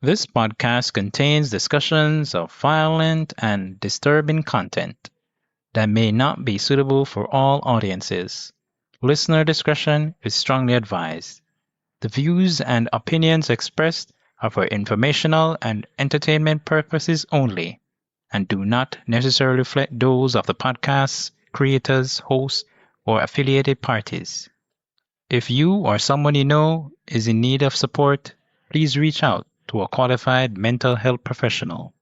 This podcast contains discussions of violent and disturbing content that may not be suitable for all audiences. Listener discretion is strongly advised. The views and opinions expressed are for informational and entertainment purposes only and do not necessarily reflect those of the podcast's creators, hosts, or affiliated parties. If you or someone you know is in need of support, please reach out to a qualified mental health professional.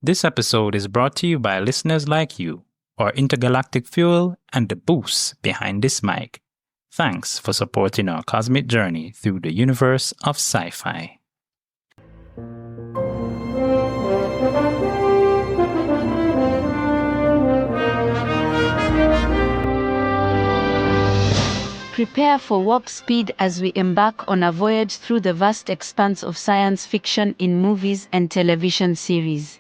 This episode is brought to you by listeners like you, our intergalactic fuel, and the boost behind this mic. Thanks for supporting our cosmic journey through the universe of sci-fi. Prepare for warp speed as we embark on a voyage through the vast expanse of science fiction in movies and television series.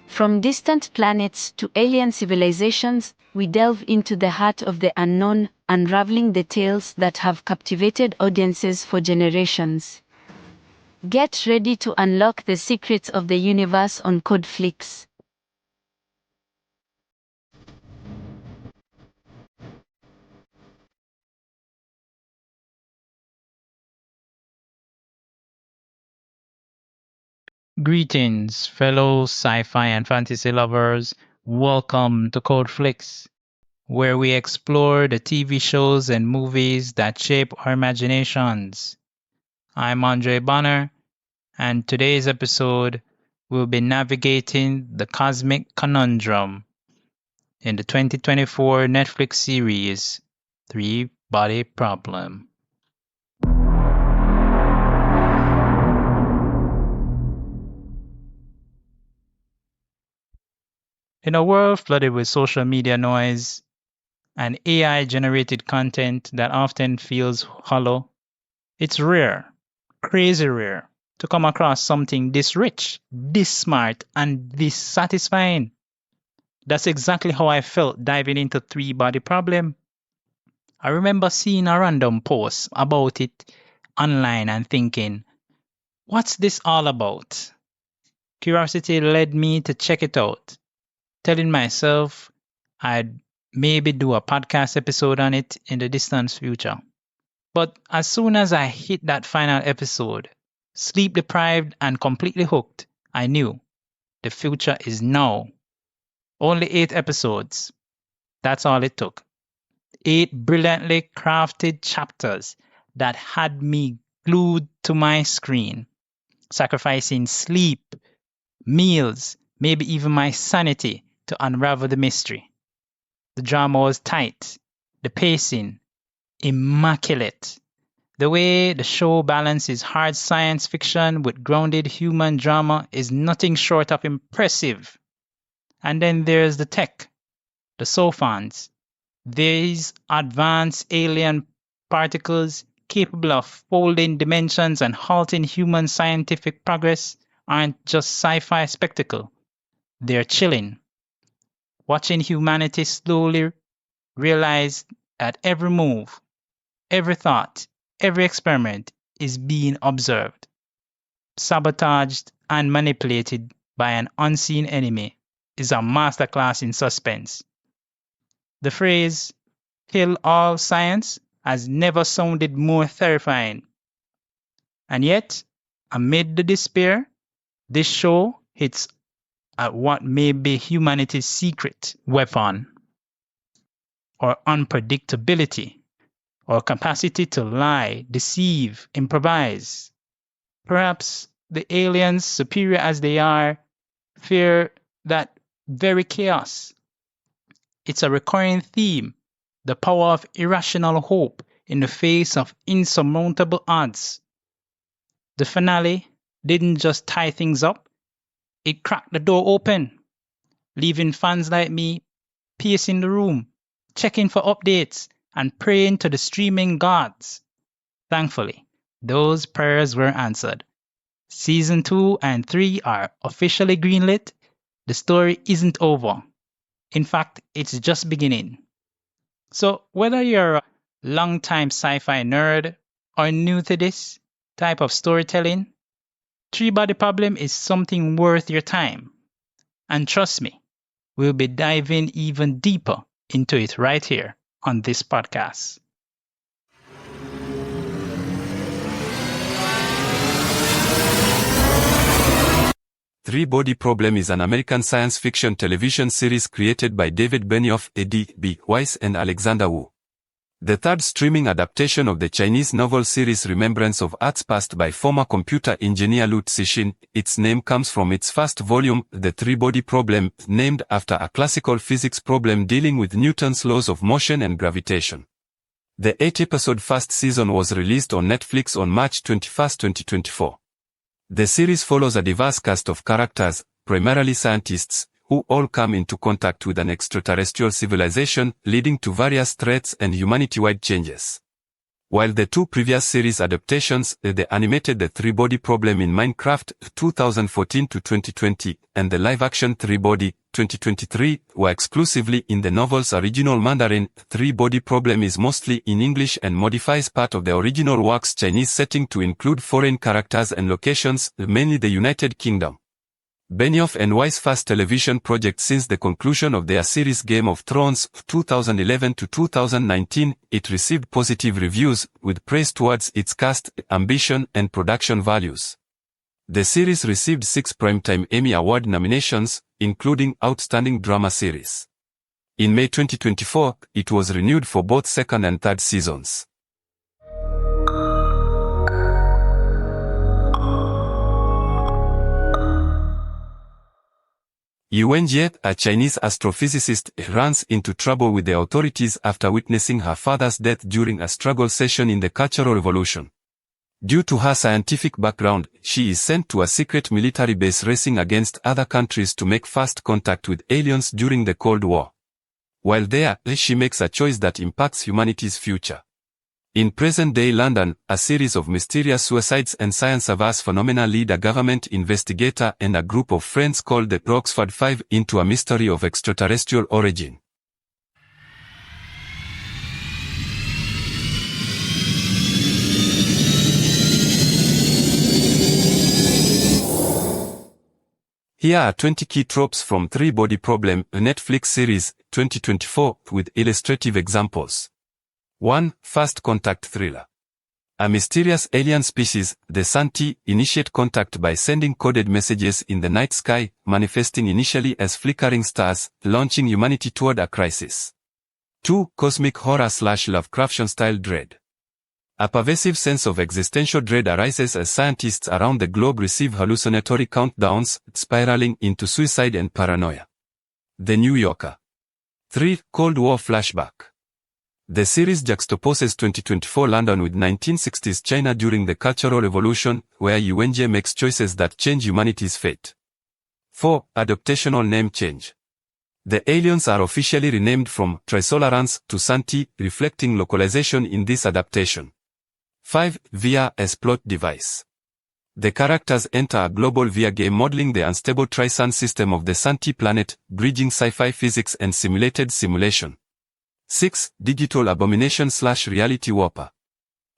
From distant planets to alien civilizations, we delve into the heart of the unknown, unraveling the tales that have captivated audiences for generations. Get ready to unlock the secrets of the universe on Code Flix. Greetings, fellow sci-fi and fantasy lovers. Welcome to Code Flix, where we explore the TV shows and movies that shape our imaginations. I'm Andre Bonner, and today's episode will be navigating the cosmic conundrum in the 2024 Netflix series Three Body Problem. In a world flooded with social media noise and AI generated content that often feels hollow, it's rare, crazy rare, to come across something this rich, this smart, and this satisfying. That's exactly how I felt diving into Three Body Problem. I remember seeing a random post about it online and thinking, what's this all about? Curiosity led me to check it out, telling myself I'd maybe do a podcast episode on it in the distant future. But as soon as I hit that final episode, sleep deprived and completely hooked, I knew the future is now. Only 8 episodes. That's all it took. 8 brilliantly crafted chapters that had me glued to my screen, sacrificing sleep, meals, maybe even my sanity to unravel the mystery. The drama was tight, the pacing, immaculate. The way the show balances hard science fiction with grounded human drama is nothing short of impressive. And then there's the tech, the sophons. These advanced alien particles capable of folding dimensions and halting human scientific progress aren't just sci-fi spectacle. They're chilling. Watching humanity slowly realize that every move, every thought, every experiment is being observed, sabotaged, and manipulated by an unseen enemy is a masterclass in suspense. The phrase, kill all science, has never sounded more terrifying. And yet, amid the despair, this show hits at what may be humanity's secret weapon, or unpredictability, or capacity to lie, deceive, improvise. Perhaps the aliens, superior as they are, fear that very chaos. It's a recurring theme, the power of irrational hope in the face of insurmountable odds. The finale didn't just tie things up, it cracked the door open, leaving fans like me pacing the room, checking for updates, and praying to the streaming gods. Thankfully, those prayers were answered. Season 2 and 3 are officially greenlit. The story isn't over. In fact, it's just beginning. So, whether you're a long-time sci-fi nerd or new to this type of storytelling, Three-body problem is something worth your time. And trust me, we'll be diving even deeper into it right here on this podcast. Three-Body Problem is an American science fiction television series created by David Benioff, A.D. B. Weiss and Alexander Wu. The third streaming adaptation of the Chinese novel series Remembrance of Arts Past by former computer engineer Lu Cixin. Its name comes from its first volume, The Three-Body Problem, named after a classical physics problem dealing with Newton's laws of motion and gravitation. The 8-episode first season was released on Netflix on March 21, 2024. The series follows a diverse cast of characters, primarily scientists, who all come into contact with an extraterrestrial civilization, leading to various threats and humanity-wide changes. While the two previous series adaptations, the animated The Three-Body Problem in Minecraft 2014-2020 and the live-action Three-Body 2023 were exclusively in the novel's original Mandarin, Three-Body Problem is mostly in English and modifies part of the original work's Chinese setting to include foreign characters and locations, mainly the United Kingdom. Benioff and Weiss' first television project since the conclusion of their series Game of Thrones 2011-2019, it received positive reviews, with praise towards its cast, ambition, and production values. The series received 6 Primetime Emmy Award nominations, including Outstanding Drama Series. In May 2024, it was renewed for both second and third seasons. Yuwenjie, a Chinese astrophysicist, runs into trouble with the authorities after witnessing her father's death during a struggle session in the Cultural Revolution. Due to her scientific background, she is sent to a secret military base racing against other countries to make first contact with aliens during the Cold War. While there, she makes a choice that impacts humanity's future. In present-day London, a series of mysterious suicides and science-averse phenomena lead a government investigator and a group of friends called the Oxford Five into a mystery of extraterrestrial origin. Here are 20 key tropes from Three-Body Problem, a Netflix series, 2024, with illustrative examples. 1. First contact thriller. A mysterious alien species, the Santee, initiate contact by sending coded messages in the night sky, manifesting initially as flickering stars, launching humanity toward a crisis. 2. Cosmic horror/Lovecraftian-style dread. A pervasive sense of existential dread arises as scientists around the globe receive hallucinatory countdowns, spiraling into suicide and paranoia. The New Yorker. 3. Cold War flashback. The series juxtaposes 2024 London with 1960s China during the Cultural Revolution, where Yuwenjie makes choices that change humanity's fate. 4. Adaptational name change. The aliens are officially renamed from Trisolarans to Santee, reflecting localization in this adaptation. 5. VR as plot device. The characters enter a global VR game modeling the unstable Trisun system of the Santee planet, bridging sci-fi physics and simulated simulation. 6. Digital abomination/reality warper.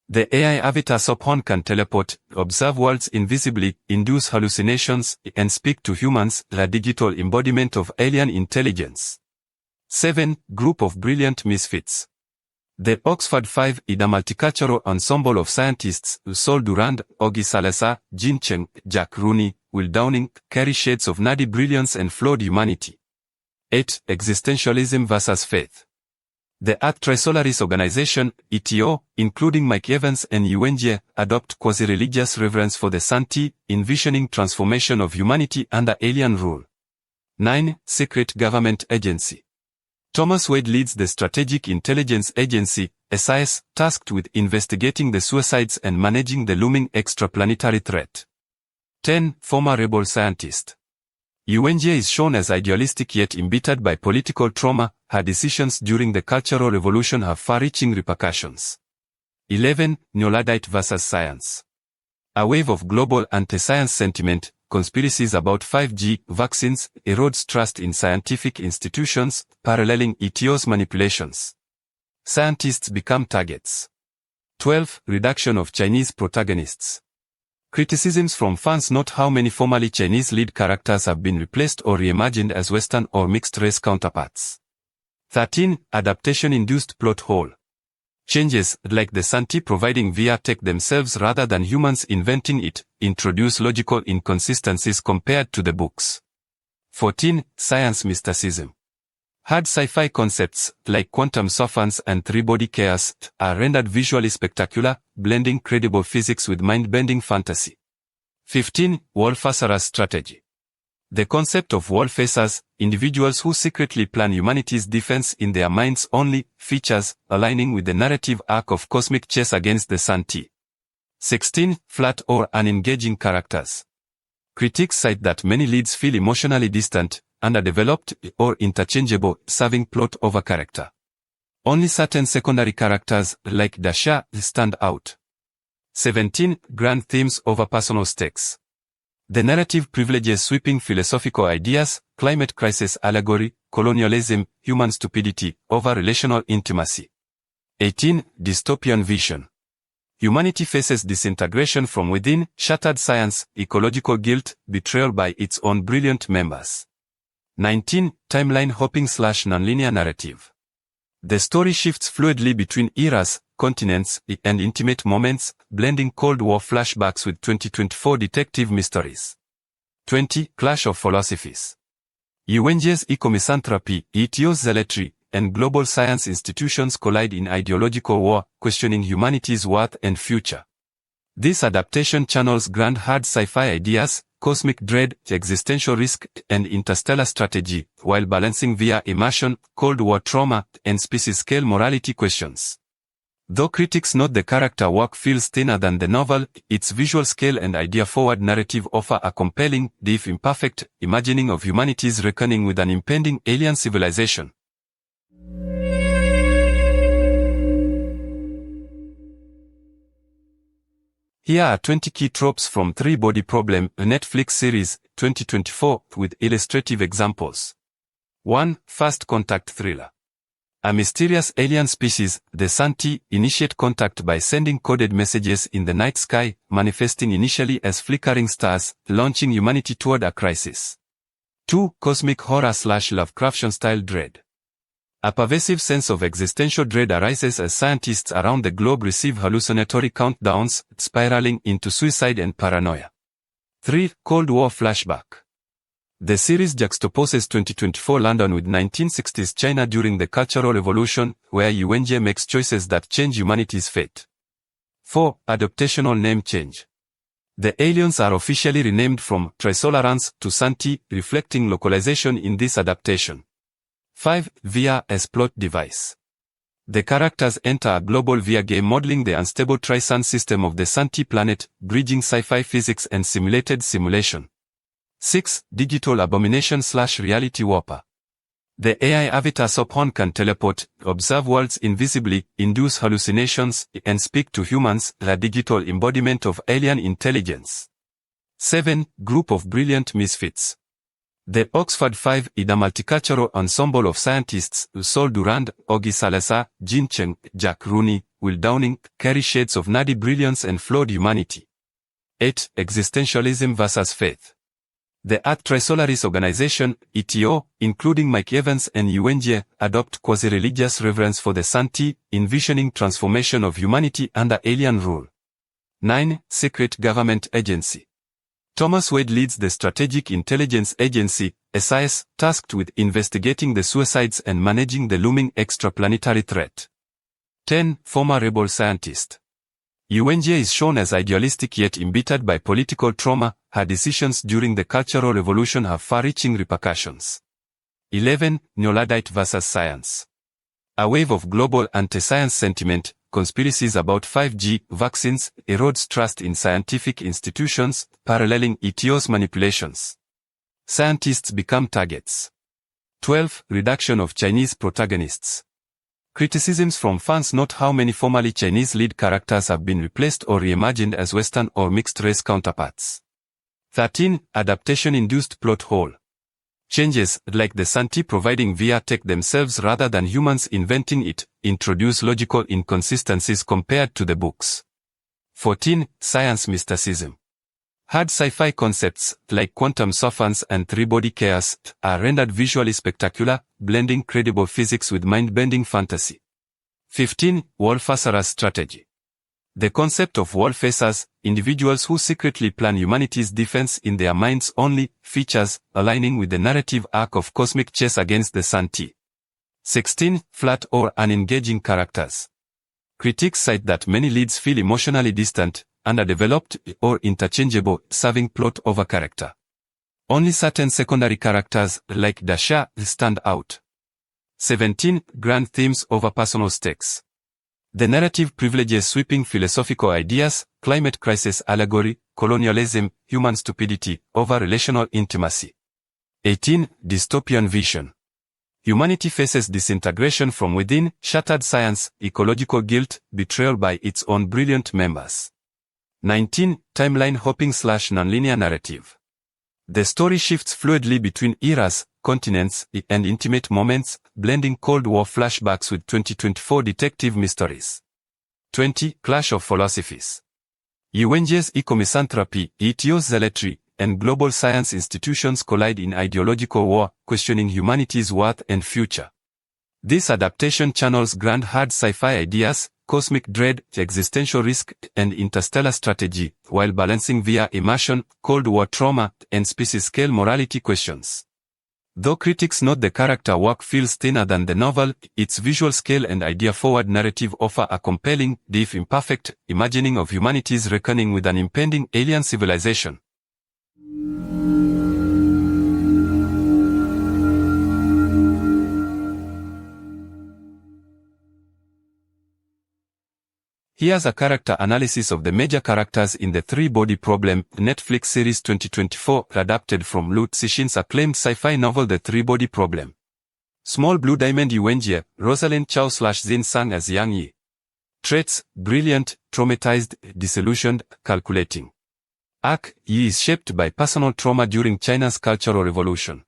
The AI avatar Sophon can teleport, observe worlds invisibly, induce hallucinations, and speak to humans, a digital embodiment of alien intelligence. 7. Group of brilliant misfits. The Oxford Five is a multicultural ensemble of scientists, Sol Durand, Augie Salazar, Jean Cheng, Jack Rooney, Will Downing, carry shades of nerdy brilliance and flawed humanity. 8. Existentialism versus faith. The Earth Trisolaris Organization, ETO, including Mike Evans and Yuwenjie, adopt quasi-religious reverence for the Santee, envisioning transformation of humanity under alien rule. 9. Secret Government Agency. Thomas Wade leads the Strategic Intelligence Agency, SIS, tasked with investigating the suicides and managing the looming extraplanetary threat. 10. Former rebel scientist. Yuwenjie is shown as idealistic yet embittered by political trauma. Her decisions during the Cultural Revolution have far-reaching repercussions. 11. Neo-Luddite versus science. A wave of global anti-science sentiment, conspiracies about 5G vaccines, erodes trust in scientific institutions, paralleling ETO's manipulations. Scientists become targets. 12. Reduction of Chinese protagonists. Criticisms from fans note how many formerly Chinese lead characters have been replaced or reimagined as Western or mixed-race counterparts. 13. Adaptation-induced plot hole. Changes, like the Santee providing VR tech themselves rather than humans inventing it, introduce logical inconsistencies compared to the books. 14. Science mysticism. Hard sci-fi concepts, like quantum sophons and three-body chaos, are rendered visually spectacular, blending credible physics with mind-bending fantasy. 15. Wall-facers strategy. The concept of wall-facers, individuals who secretly plan humanity's defense in their minds only, features, aligning with the narrative arc of cosmic chess against the Santee. 16. Flat or unengaging characters. Critics cite that many leads feel emotionally distant, underdeveloped, or interchangeable, serving plot over character. Only certain secondary characters, like Dasha, stand out. 17. Grand themes over personal stakes. The narrative privileges sweeping philosophical ideas, climate crisis allegory, colonialism, human stupidity, over relational intimacy. 18. Dystopian vision. Humanity faces disintegration from within, shattered science, ecological guilt, betrayal by its own brilliant members. 19. Timeline hopping / nonlinear narrative. The story shifts fluidly between eras, continents, and intimate moments, blending Cold War flashbacks with 2024 detective mysteries. 20. Clash of philosophies. Yuwenji's eco-misanthropy, ETO's zealotry, and global science institutions collide in ideological war, questioning humanity's worth and future. This adaptation channels grand hard sci-fi ideas, cosmic dread, existential risk, and interstellar strategy, while balancing via immersion, Cold War trauma, and species-scale morality questions. Though critics note the character work feels thinner than the novel, its visual scale and idea-forward narrative offer a compelling, if imperfect, imagining of humanity's reckoning with an impending alien civilization. Here are 20 key tropes from Three-Body Problem, a Netflix series, 2024, with illustrative examples. 1. First contact thriller. A mysterious alien species, the Santee, initiate contact by sending coded messages in the night sky, manifesting initially as flickering stars, launching humanity toward a crisis. 2. Cosmic horror / Lovecraftian-style dread. A pervasive sense of existential dread arises as scientists around the globe receive hallucinatory countdowns, spiraling into suicide and paranoia. 3. Cold War flashback. The series juxtaposes 2024 London with 1960s China during the Cultural Revolution, where Yuwenji makes choices that change humanity's fate. 4. Adaptational name change. The aliens are officially renamed from Trisolarans to Santee, reflecting localization in this adaptation. 5. VR as plot device. The characters enter a global VR game modeling the unstable Tri-Sun system of the Santee planet, bridging sci-fi physics and simulated simulation. 6. Digital abomination / reality warper. The AI avatar Sophon can teleport, observe worlds invisibly, induce hallucinations, and speak to humans, a digital embodiment of alien intelligence. 7. Group of brilliant misfits. The Oxford 5 is a multicultural ensemble of scientists, Sol Durand, Ogi Salazar, Jin Cheng, Jack Rooney, Will Downing, carry shades of nerdy brilliance and flawed humanity. 8. Existentialism versus faith. The Earth Trisolaris organization, ETO, including Mike Evans and Yuwenji, adopt quasi-religious reverence for the Santee, envisioning transformation of humanity under alien rule. 9. Secret government agency. Thomas Wade leads the Strategic Intelligence Agency, SIS, tasked with investigating the suicides and managing the looming extraplanetary threat. 10. Former rebel scientist. Yuwenji is shown as idealistic yet embittered by political trauma. Her decisions during the Cultural Revolution have far-reaching repercussions. 11. Neo-Luddite versus science. A wave of global anti-science sentiment, conspiracies about 5G vaccines, erodes trust in scientific institutions, paralleling ETO's manipulations. Scientists become targets. 12. Reduction of Chinese protagonists. Criticisms from fans note how many formerly Chinese lead characters have been replaced or reimagined as Western or mixed-race counterparts. 13. Adaptation-induced plot hole. Changes, like the Santee providing VR tech themselves rather than humans inventing it, introduce logical inconsistencies compared to the books. 14. Science mysticism. Hard sci-fi concepts, like quantum sophons and three-body chaos, are rendered visually spectacular, blending credible physics with mind-bending fantasy. 15. Wall-facers strategy. The concept of wall-facers, individuals who secretly plan humanity's defense in their minds only, features aligning with the narrative arc of cosmic chess against the Santee. 16. Flat or unengaging characters. Critics cite that many leads feel emotionally distant, underdeveloped, or interchangeable, serving plot over character. Only certain secondary characters, like Dasha, stand out. 17. Grand themes over personal stakes. The narrative privileges sweeping philosophical ideas, climate crisis allegory, colonialism, human stupidity, over relational intimacy. 18. Dystopian vision. Humanity faces disintegration from within, shattered science, ecological guilt, betrayal by its own brilliant members. 19. Timeline hopping/nonlinear narrative. The story shifts fluidly between eras, continents, and intimate moments, blending Cold War flashbacks with 2024 detective mysteries. 20. Clash of philosophies. Yuwenji's ecomisanthropy, Ito's zealotry, and global science institutions collide in ideological war, questioning humanity's worth and future. This adaptation channels grand hard sci-fi ideas, cosmic dread, existential risk, and interstellar strategy, while balancing via immersion, Cold War trauma, and species-scale morality questions. Though critics note the character work feels thinner than the novel, its visual scale and idea-forward narrative offer a compelling, if imperfect, imagining of humanity's reckoning with an impending alien civilization. Here's a character analysis of the major characters in the Three-Body Problem, Netflix series 2024, adapted from Lu Cixin's acclaimed sci-fi novel The Three-Body Problem. Small Blue Diamond Yuwenjie, Rosalind Chow/Zin Sang as Yang Yi. Traits: brilliant, traumatized, disillusioned, calculating. Arc: Yi is shaped by personal trauma during China's Cultural Revolution.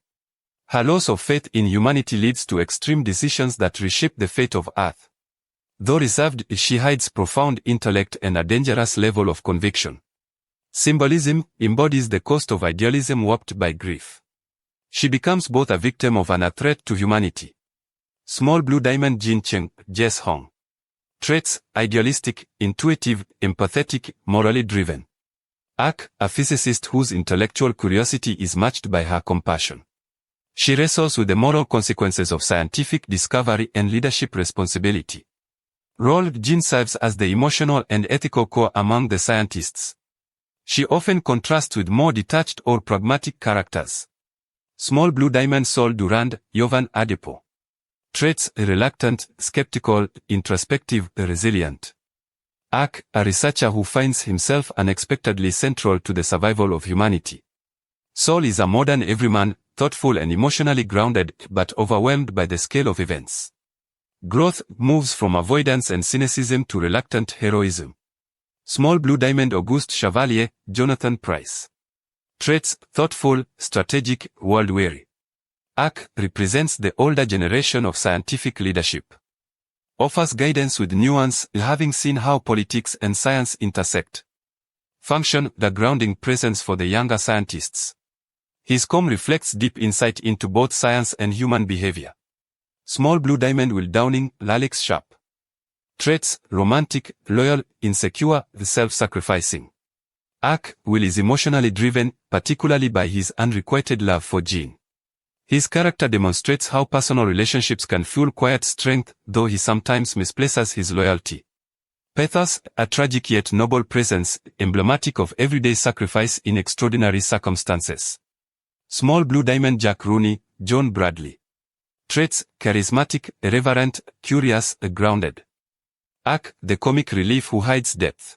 Her loss of faith in humanity leads to extreme decisions that reshape the fate of Earth. Though reserved, she hides profound intellect and a dangerous level of conviction. Symbolism embodies the cost of idealism warped by grief. She becomes both a victim of and a threat to humanity. Small Blue Diamond Jin Cheng, Jess Hong. Traits: idealistic, intuitive, empathetic, morally driven. Arc: a physicist whose intellectual curiosity is matched by her compassion. She wrestles with the moral consequences of scientific discovery and leadership responsibility. Role: Jin serves as the emotional and ethical core among the scientists. She often contrasts with more detached or pragmatic characters. Small Blue Diamond Sol Durand, Yovan Adepo. Traits: reluctant, skeptical, introspective, resilient. Arc: a researcher who finds himself unexpectedly central to the survival of humanity. Sol is a modern everyman, thoughtful and emotionally grounded, but overwhelmed by the scale of events. Growth moves from avoidance and cynicism to reluctant heroism. Small Blue Diamond Auguste Chevalier, Jonathan Price. Traits: thoughtful, strategic, world-weary. Arc: represents the older generation of scientific leadership. Offers guidance with nuance, having seen how politics and science intersect. Function: the grounding presence for the younger scientists. His calm reflects deep insight into both science and human behavior. Small Blue Diamond Will Downing, Lalix Sharp. Traits: romantic, loyal, insecure, self-sacrificing. Arc: Will is emotionally driven, particularly by his unrequited love for Jean. His character demonstrates how personal relationships can fuel quiet strength, though he sometimes misplaces his loyalty. Pathos: a tragic yet noble presence, emblematic of everyday sacrifice in extraordinary circumstances. Small Blue Diamond Jack Rooney, John Bradley. Traits: charismatic, irreverent, curious, grounded. Arc: the comic relief who hides depth.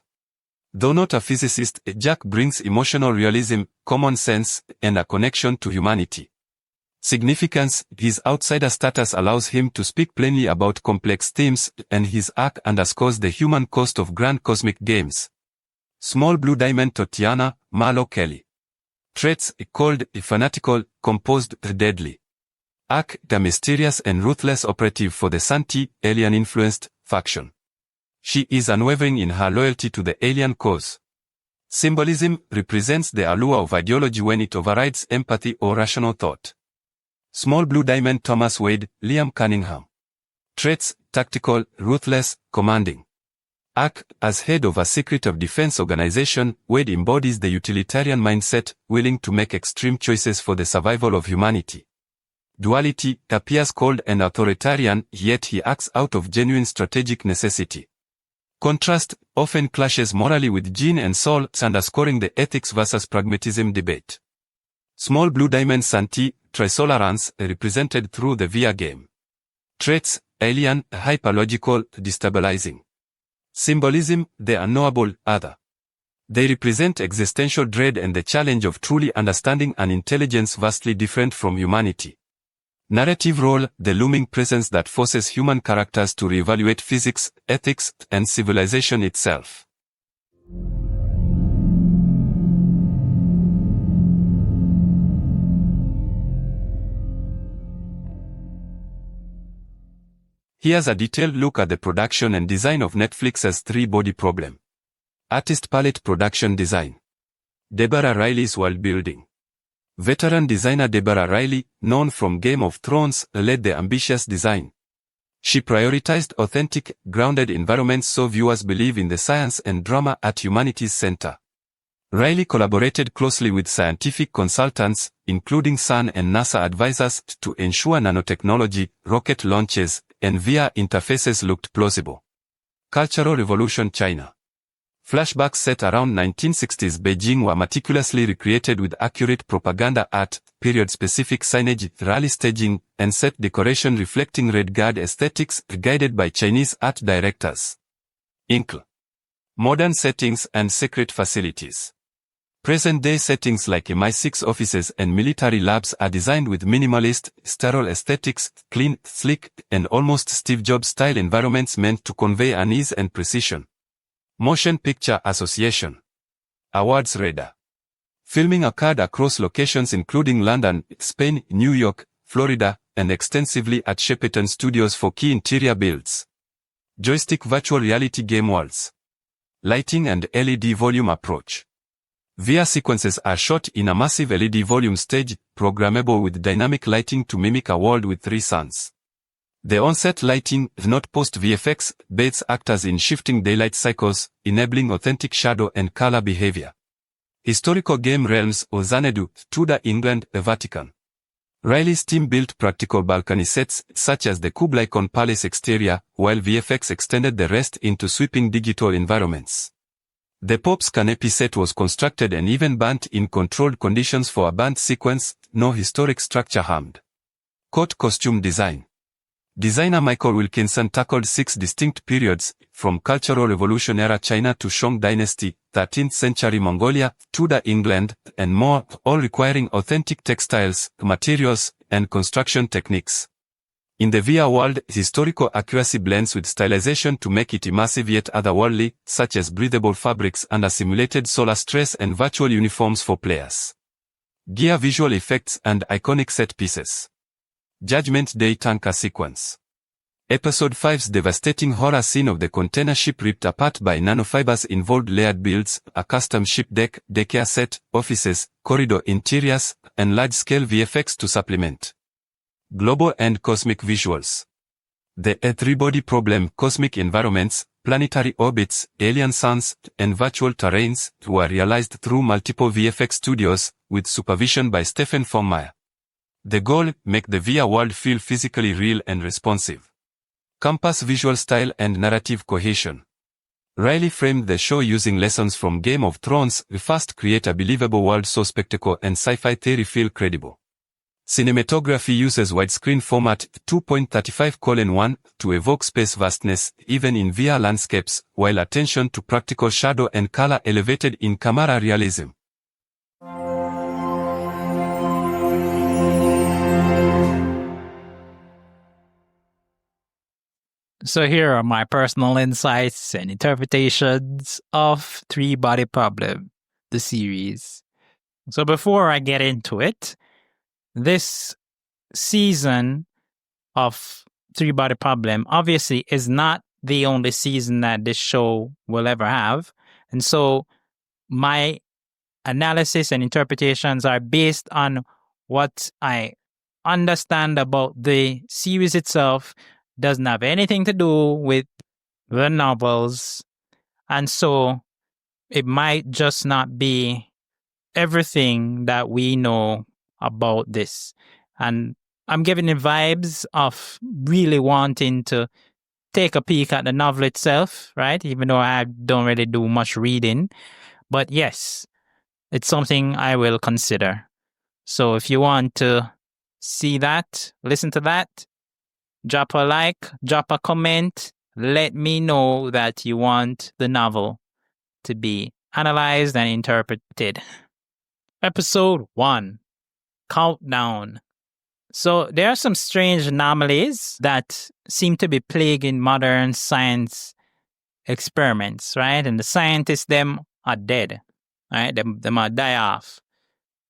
Though not a physicist, Jack brings emotional realism, common sense, and a connection to humanity. Significance: his outsider status allows him to speak plainly about complex themes, and his arc underscores the human cost of grand cosmic games. Small Blue Diamond Tatiana, Marlo Kelly. Traits: cold, fanatical, composed, deadly. Arc: the mysterious and ruthless operative for the Santee, alien-influenced, faction. She is unwavering in her loyalty to the alien cause. Symbolism represents the allure of ideology when it overrides empathy or rational thought. Small Blue Diamond Thomas Wade, Liam Cunningham. Traits: tactical, ruthless, commanding. Arc: as head of a secret of defense organization, Wade embodies the utilitarian mindset, willing to make extreme choices for the survival of humanity. Duality: appears cold and authoritarian, yet he acts out of genuine strategic necessity. Contrast: often clashes morally with Gene and Saul, underscoring the ethics versus pragmatism debate. Small Blue Diamond Santee, Trisolarance, represented through the VR game. Traits: alien, hyperlogical, destabilizing. Symbolism: the unknowable other. They represent existential dread and the challenge of truly understanding an intelligence vastly different from humanity. Narrative role: the looming presence that forces human characters to reevaluate physics, ethics, and civilization itself. Here's a detailed look at the production and design of Netflix's three-body problem. Artist palette production design. Deborah Riley's world building. Veteran designer Deborah Riley, known from Game of Thrones, led the ambitious design. She prioritized authentic, grounded environments so viewers believe in the science and drama at humanity's center. Riley collaborated closely with scientific consultants, including CERN and NASA advisors, to ensure nanotechnology, rocket launches, and VR interfaces looked plausible. Cultural Revolution China. Flashbacks set around 1960s Beijing were meticulously recreated with accurate propaganda art, period-specific signage, rally staging, and set decoration reflecting Red Guard aesthetics, guided by Chinese art directors. Inkle. Modern settings and secret facilities. Present-day settings like MI6 offices and military labs are designed with minimalist, sterile aesthetics, clean, sleek, and almost Steve Jobs-style environments meant to convey unease and precision. Motion Picture Association. Awards Radar. Filming occurred across locations including London, Spain, New York, Florida, and extensively at Shepperton Studios for key interior builds. Joystick Virtual Reality Game Worlds. Lighting and LED volume approach. VR sequences are shot in a massive LED volume stage, programmable with dynamic lighting to mimic a world with three suns. The on-set lighting, not post-VFX, bathes actors in shifting daylight cycles, enabling authentic shadow and color behavior. Historical game realms, Xanadu, Tudor England, the Vatican. Riley's team built practical balcony sets, such as the Kublai Khan Palace exterior, while VFX extended the rest into sweeping digital environments. The Pope's canopy set was constructed and even burnt in controlled conditions for a burnt sequence, no historic structure harmed. Court costume design. Designer Michael Wilkinson tackled 6 distinct periods, from Cultural Revolution era China to Shang Dynasty, 13th century Mongolia, Tudor England, and more, all requiring authentic textiles, materials, and construction techniques. In the VR world, historical accuracy blends with stylization to make it immersive yet otherworldly, such as breathable fabrics under simulated solar stress and virtual uniforms for players. Gear visual effects and iconic set pieces. Judgment Day tanker sequence. Episode 5's devastating horror scene of the container ship ripped apart by nanofibers involved layered builds, a custom ship deck, daycare set, offices, corridor interiors, and large-scale VFX to supplement. Global and cosmic visuals. The three-body problem, cosmic environments, planetary orbits, alien suns, and virtual terrains were realized through multiple VFX studios, with supervision by Stephen Formmeyer. The goal, make the VR world feel physically real and responsive. Campus visual style and narrative cohesion. Riley framed the show using lessons from Game of Thrones, first create a believable world so spectacle and sci-fi theory feel credible. Cinematography uses widescreen format 2.35:1 to evoke space vastness, even in VR landscapes, while attention to practical shadow and color elevated in camera realism. So here are my personal insights and interpretations of Three Body Problem, the series. So before I get into it, this season of Three Body Problem obviously is not the only season that this show will ever have. And so my analysis and interpretations are based on what I understand about the series itself. Doesn't have anything to do with the novels. And so it might just not be everything that we know about this. And I'm giving the vibes of really wanting to take a peek at the novel itself, right? Even though I don't really do much reading. But yes, it's something I will consider. So if you want to see that, listen to that, drop a like, drop a comment, let me know that you want the novel to be analyzed and interpreted. Episode 1, Countdown. So there are some strange anomalies that seem to be plaguing modern science experiments, right? And the scientists, them are dead, right? Them are die off.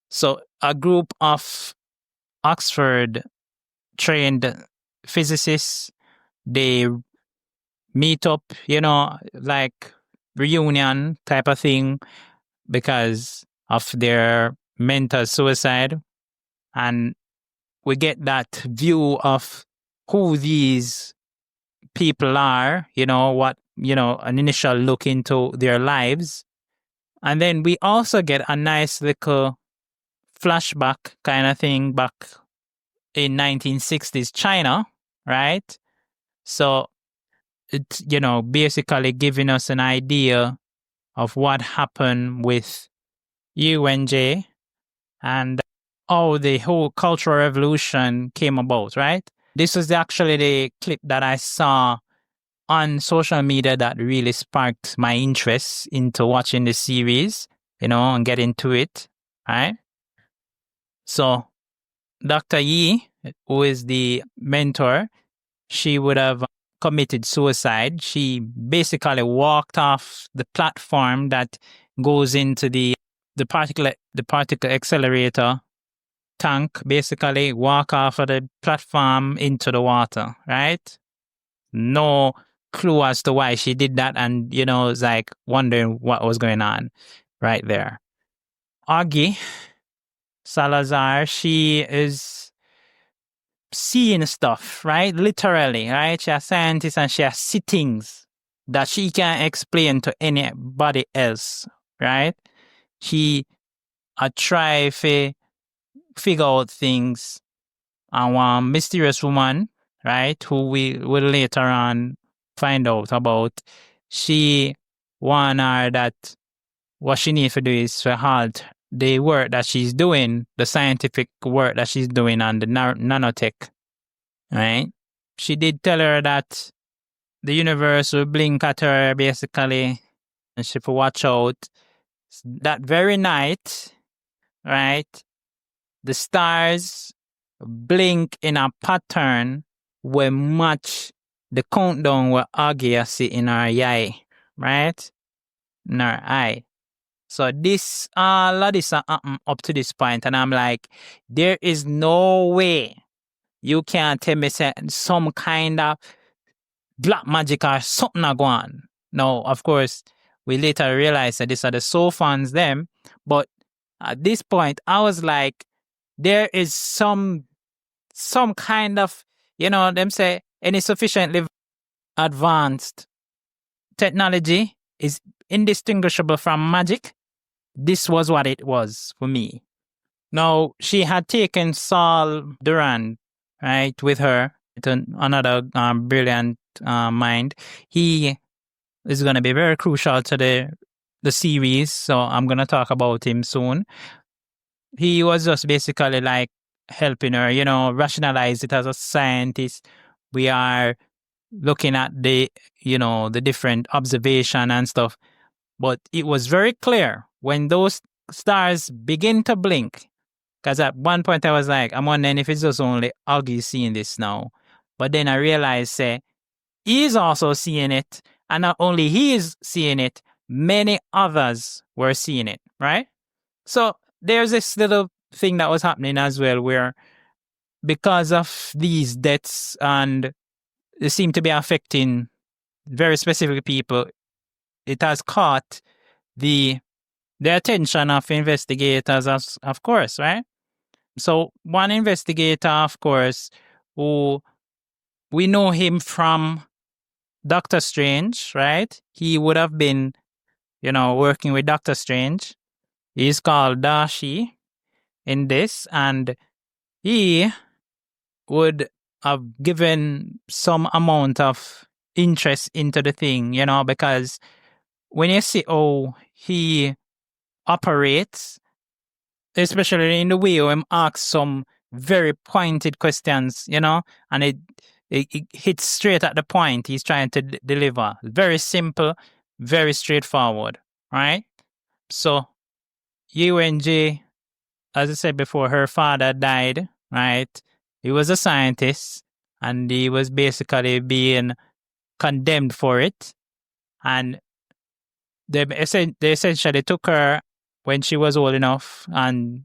So a group of Oxford trained physicists, they meet up, like reunion type of thing because of their mental suicide. And we get that view of who these people are, an initial look into their lives. And then we also get a nice little flashback kind of thing back in 1960s China, right? So it's, basically giving us an idea of what happened with UNJ and how the whole cultural revolution came about, right? This was actually the clip that I saw on social media that really sparked my interest into watching the series, and getting to it, right? So Dr. Yi, who is the mentor, she would have committed suicide. She basically walked off the platform that goes into the particle accelerator tank, basically walk off of the platform into the water, right? No clue as to why she did that, and it's like wondering what was going on right there. Augie Salazar, she is seeing stuff, right? Literally, right? She's a scientist and she has sittings that she can't explain to anybody else, right? She try to figure out things. And one mysterious woman, right, who we will later on find out about, she warned her that what she needs to do is to halt the work that she's doing, the scientific work that she's doing on the nanotech, right? She did tell her that the universe will blink at her, basically, and she will watch out. That very night, right, the stars blink in a pattern where match the countdown where Augie see in her eye, right? In her eye. So this all of this up to this point, and I'm like, there is no way you can tell me say some kind of black magic or something are going on. Now, of course, we later realized that these are the soul fans them, but at this point, I was like, there is some kind of, them say any sufficiently advanced technology is indistinguishable from magic. This was what it was for me. Now, she had taken Saul Durand, right, with her to another brilliant mind. He is going to be very crucial to the series, so I'm going to talk about him soon. He was just basically like helping her, rationalize it as a scientist. We are looking at the different observation and stuff. But it was very clear when those stars begin to blink, because at one point I was like, I'm wondering if it's just only Augie seeing this now. But then I realized, he's also seeing it. And not only he is seeing it, many others were seeing it, right? So there's this little thing that was happening as well where because of these deaths and they seem to be affecting very specific people, it has caught the the attention of investigators, of course, right? So one investigator, of course, who we know him from Doctor Strange, right? He would have been, working with Doctor Strange. He's called Dashi in this, and he would have given some amount of interest into the thing, because when you see how he operates, especially in the way him asks some very pointed questions, and it hits straight at the point he's trying to deliver. Very simple, very straightforward, right? So UNJ, as I said before, her father died, right? He was a scientist and he was basically being condemned for it. And they essentially took her when she was old enough and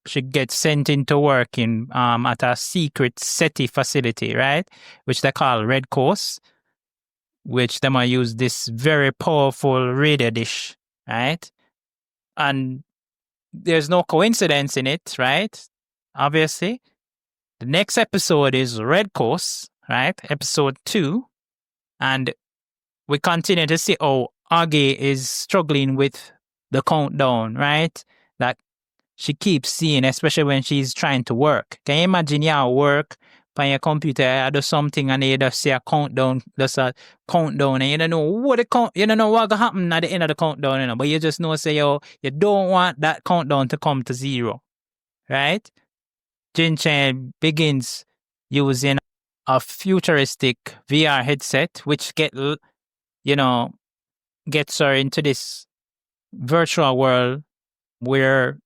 she gets sent into work in at a secret SETI facility, right? Which they call Red Coast, which they might use this very powerful radio dish, right? And there's no coincidence in it, right? Obviously. The next episode is Red Coast, right? Episode 2. And we continue to see how Augie is struggling with the countdown, right? That she keeps seeing, especially when she's trying to work. Can you imagine you work on your computer, you do something and you just see a countdown, and you don't know what you don't know what will happen at the end of the countdown, but you just know, say, you don't want that countdown to come to 0, right? Jin Chen begins using a futuristic VR headset, which gets her into this virtual world where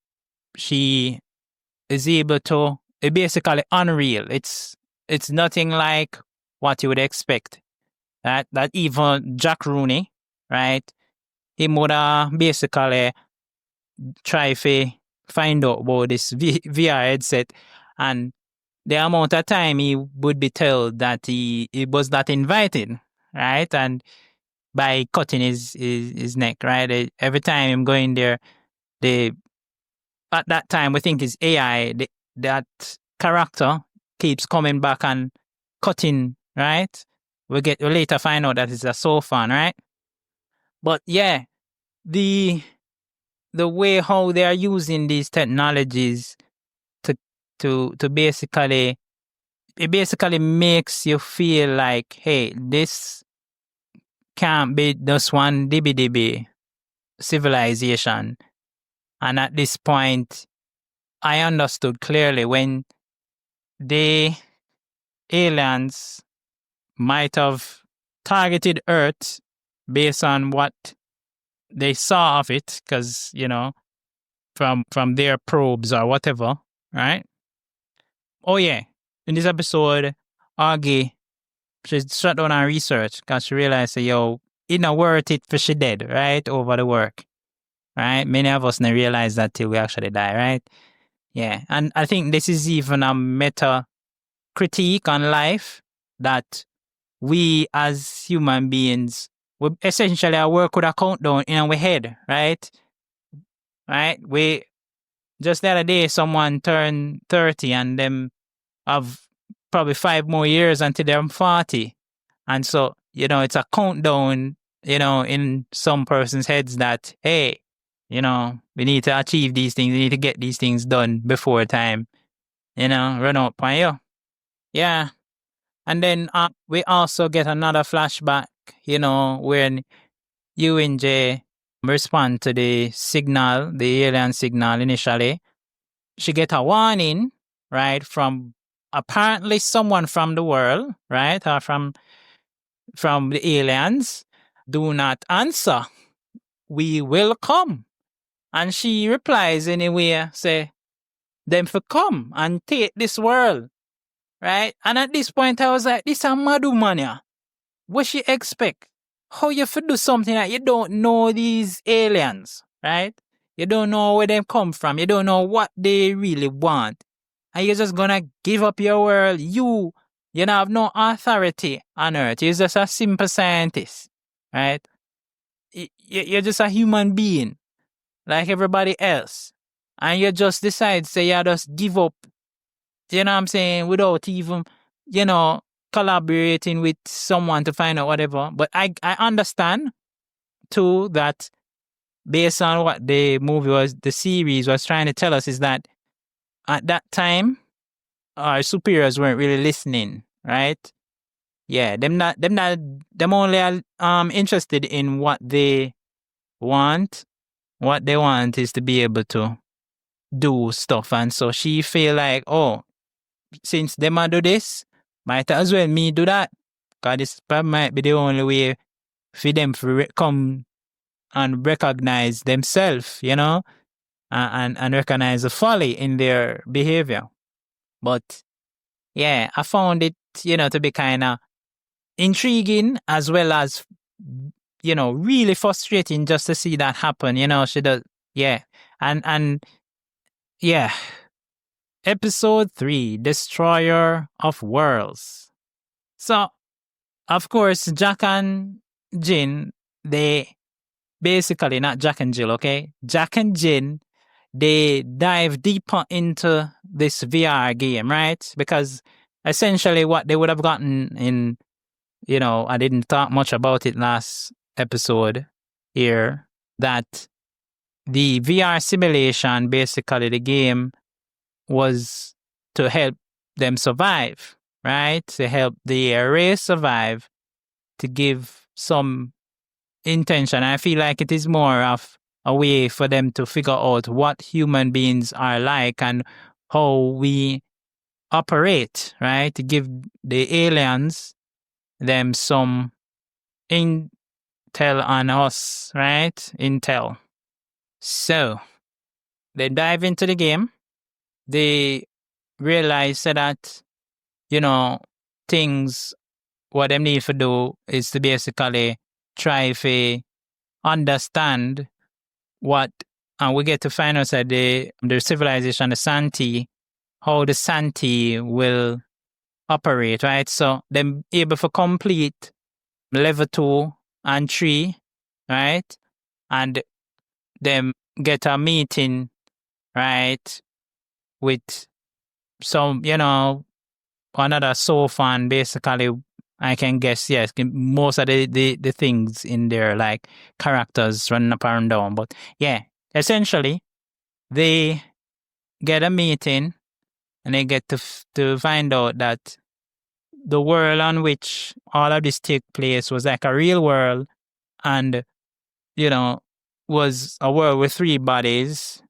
she is able to basically unreal. It's nothing like what you would expect. That even Jack Rooney, right? He would basically try to find out about this VR headset, and the amount of time he would be told that he was not invited, right? And by cutting his neck, right? Every time I'm going there, at that time we think it's AI. That character keeps coming back and cutting, right? We later find out that it's a soul fan, right? But yeah, the way how they are using these technologies to basically, it basically makes you feel like, hey, this can't be just one dibby civilization. And at this point, I understood clearly when the aliens might have targeted Earth based on what they saw of it, because, from their probes or whatever, right? Oh, yeah. In this episode, Augie, she shut down her research because she realized, it's not worth it for she dead, right? Over the work, right? Many of us don't realize that till we actually die, right? Yeah. And I think this is even a meta critique on life, that we as human beings, we essentially work with a countdown in our head, right? Right? We just the other day, someone turned 30 and them have probably 5 more years until they're 40. And so, it's a countdown, in some person's heads that, hey, we need to achieve these things. We need to get these things done before time, run out on you. Yeah. And then we also get another flashback, when UNJ respond to the signal, the alien signal initially. She get a warning, right, from apparently someone from the world, right, or from the aliens. Do not answer. We will come. And she replies anyway, say, them for come and take this world, right? And at this point, I was like, this a madu mania. What she expect? How you for do something that you don't know these aliens, right? You don't know where they come from. You don't know what they really want. And you're just gonna give up your world. You don't have no authority on Earth. You're just a simple scientist, right? You're just a human being. like everybody else. And you just decide, say, you just give up, you know what I'm saying, without even, collaborating with someone to find out whatever. But I understand, too, that based on what the series was trying to tell us is that at that time, our superiors weren't really listening, right? Yeah, them only interested in what they want. What they want is to be able to do stuff, and so she feel like, oh, since them a do this, might as well me do that, cause this probably might be the only way for them to come and recognize themselves, and recognize the folly in their behavior. But yeah, I found it, to be kind of intriguing as well as, really frustrating just to see that happen. She does, yeah, and yeah. Episode 3, Destroyer of Worlds. So, of course, Jack and Jin, they basically, not Jack and Jill, okay? Jack and Jin, they dive deeper into this VR game, right? Because essentially what they would have gotten in, I didn't talk much about it last episode here, that the VR simulation, basically the game, was to help them survive, right? To help the race survive, to give some intention. I feel like it is more of a way for them to figure out what human beings are like and how we operate, right? To give the aliens them some intel on us, right? Intel. So they dive into the game. They realize that, things, what them need to do is to basically try to understand what, and we get to find out that the civilization, the Santee, how the Santee will operate, right? So them able to complete level 2 and 3, right? And them get a meeting, right, with some, another soul fan, basically. I can guess, yes, most of the things in there, like characters running up and down. But yeah, essentially, they get a meeting and they get to find out that the world on which all of this took place was like a real world, and, was a world with 3 bodies,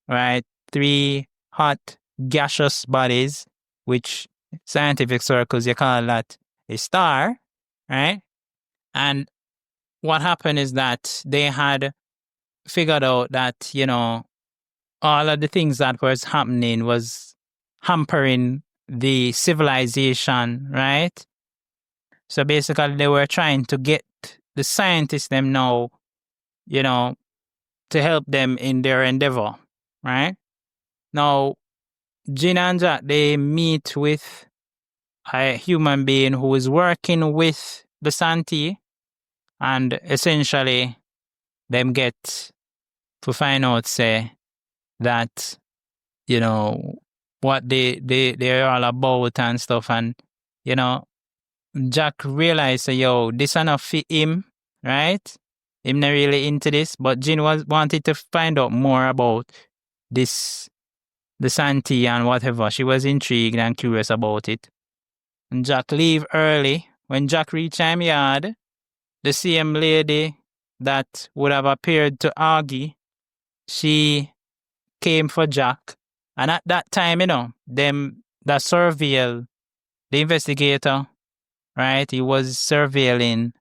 right? 3 hot gaseous bodies, which scientific circles, you call that a star, right? And what happened is that they had figured out that, all of the things that was happening was hampering the civilization, right? So basically they were trying to get the scientists them now, to help them in their endeavor, right? Now, Jin and Jack, they meet with a human being who is working with the Santee, and essentially them get to find out, say, that, what they're all about and stuff. And, Jack realized, yo, this enough fit him, right? Him not really into this, but Jin wanted to find out more about this, the Santee and whatever. She was intrigued and curious about it. And Jack leave early. When Jack reached him yard, the same lady that would have appeared to Augie, she came for Jack. And at that time, the surveil, the investigator, right? He was surveilling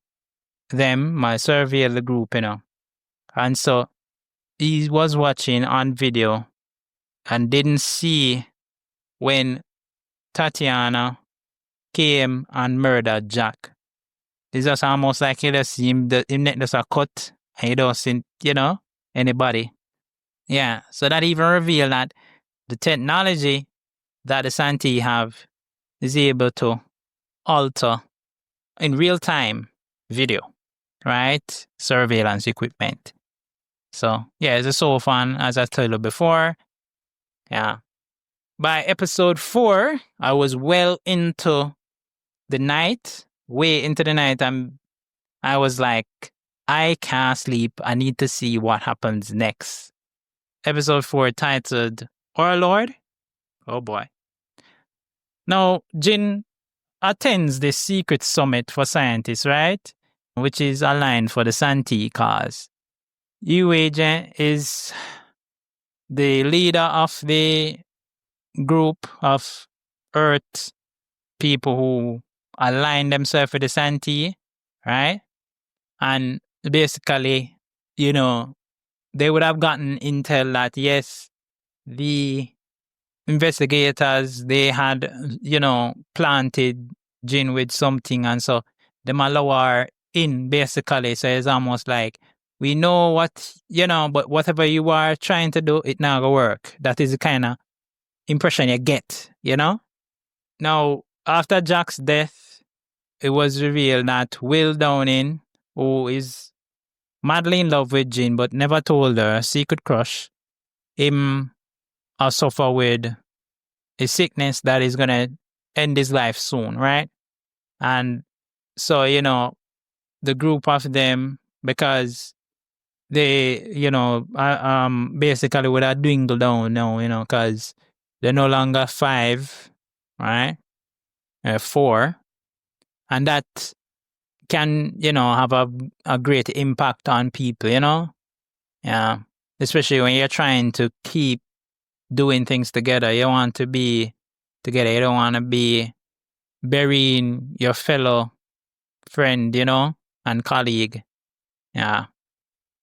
them, surveil the group, And so he was watching on video and didn't see when Tatiana came and murdered Jack. It's just almost like he just him just a cut and he doesn't, anybody. Yeah. So that even revealed that the technology that the Santee have is able to alter in real time video, right? Surveillance equipment. So yeah, it's so fun, as I told you before. Yeah. By episode 4, I was well into the night, way into the night. I was like, I can't sleep. I need to see what happens next. Episode 4 titled Our Lord. Oh boy. Now, Jin attends the secret summit for scientists, right? Which is aligned for the Santee cause. Yu Agent is the leader of the group of Earth people who align themselves with the Santee, right? And basically, they would have gotten intel that yes, the investigators, they had, planted Jin with something, and so the Malawar in basically. So it's almost like we know what, but whatever you are trying to do, it not gonna work. That is the kind of impression you get, Now, after Jack's death, it was revealed that Will Downing, who is madly in love with Jin but never told her, secret crush, him suffer with a sickness that is going to end his life soon, right? And so, the group of them, because they, basically would have dwindled down now, because they're no longer 5, right? 4. And that can, have a great impact on people, Yeah. Especially when you're trying to keep doing things together. You want to be together. You don't want to be burying your fellow friend, and colleague. Yeah.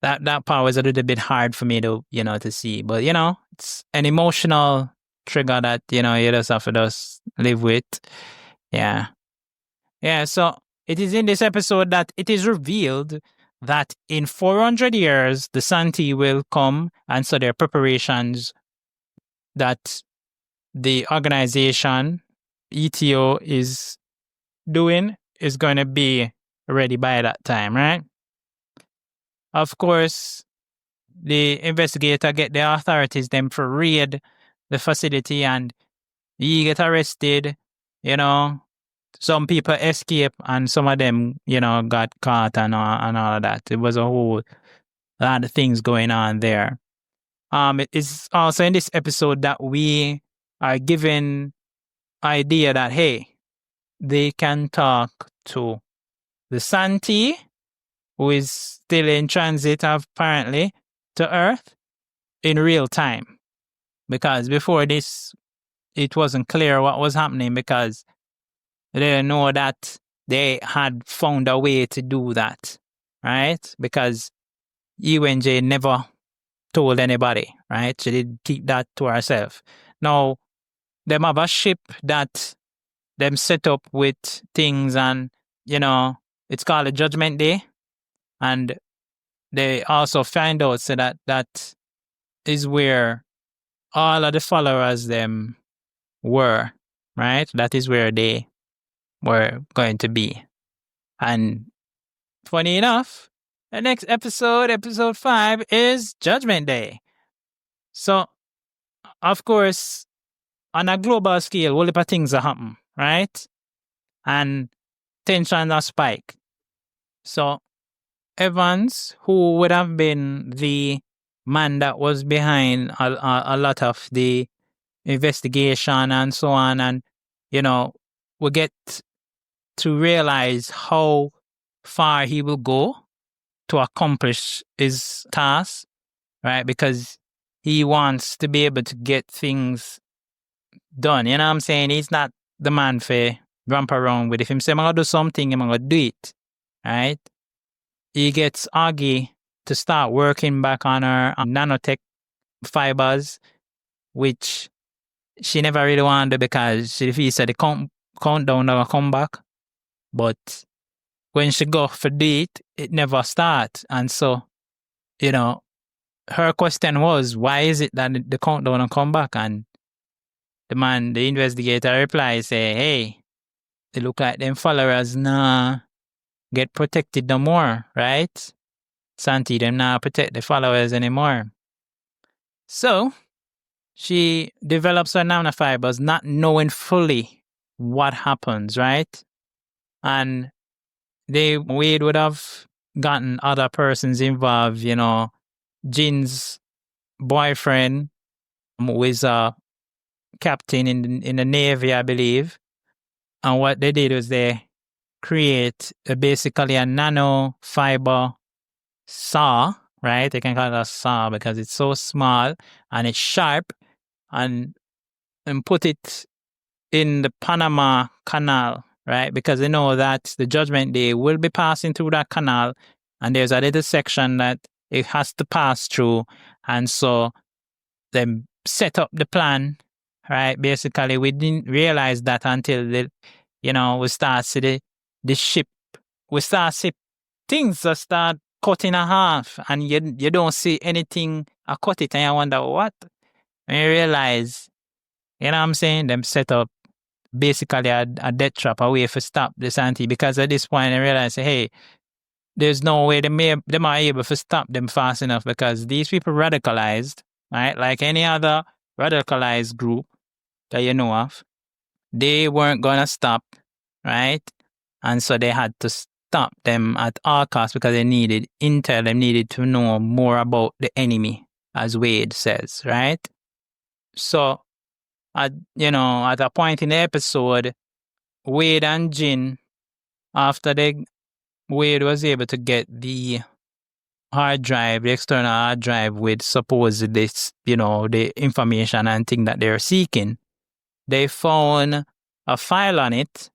That part was a little bit hard for me to, to see. But, it's an emotional trigger that, you just have to just live with. Yeah. Yeah. So it is in this episode that it is revealed that in 400 years, the Santee will come. And so their preparations that the organization, ETO, is doing is going to be ready by that time, right? Of course, the investigator get the authorities them to raid the facility, and he get arrested. Some people escape, and some of them, got caught and all of that. It was a whole lot of things going on there. It is also in this episode that we are given idea that hey, they can talk to the Santee, who is still in transit apparently to Earth in real time. Because before this, it wasn't clear what was happening because they didn't know that they had found a way to do that, right? Because UNJ never told anybody, right? She did keep that to herself. Now, them have a ship that them set up with things, and, it's called a Judgment Day. And they also find out so that is where all of the followers them were, right? That is where they were going to be. And funny enough, the next episode, episode 5, is Judgment Day. So, of course, on a global scale, whole heap of things are happening, right? And tensions are spike. So, Evans, who would have been the man that was behind a lot of the investigation and so on, and, we get to realize how far he will go to accomplish his task, right? Because he wants to be able to get things done. You know what I'm saying? He's not the man for ramp around with. If him say, I'm going to do something, I'm going to do it, right? He gets Augie to start working back on her nanotech fibers, which she never really wanted to because she feels that the countdown never come back. But when she go for it, it never starts. And so, her question was, why is it that the countdown don't come back? And the investigator replies, say, hey, they look like them followers nah get protected no more, right? Santee them not protect the followers anymore. So she develops her nanofibers not knowing fully what happens, right? And Wade would have gotten other persons involved, Jin's boyfriend, who is a captain in the Navy, I believe. And what they did was they create basically a nanofiber saw, right? They can call it a saw because it's so small and it's sharp, and put it in the Panama Canal, right? Because they know that the Judgment Day will be passing through that canal, and there's a little section that it has to pass through. And so they set up the plan, right? Basically, we didn't realize that until we start see the ship, we start see things that start cut in half, and you don't see anything cut it, and you wonder what. And you realize, you know what I'm saying? Them set up basically a death trap, a way to stop the Santee, because at this point I realize, hey, there's no way they might able to stop them fast enough, because these people radicalized, right? Like any other radicalized group that you know of, they weren't gonna stop, right? And so they had to stop them at all costs because they needed intel, they needed to know more about the enemy, as Wade says, right? So at a point in the episode, Wade and Jin, after Wade was able to get the hard drive, the external hard drive with supposed this, the information and thing that they're seeking, they found a file on it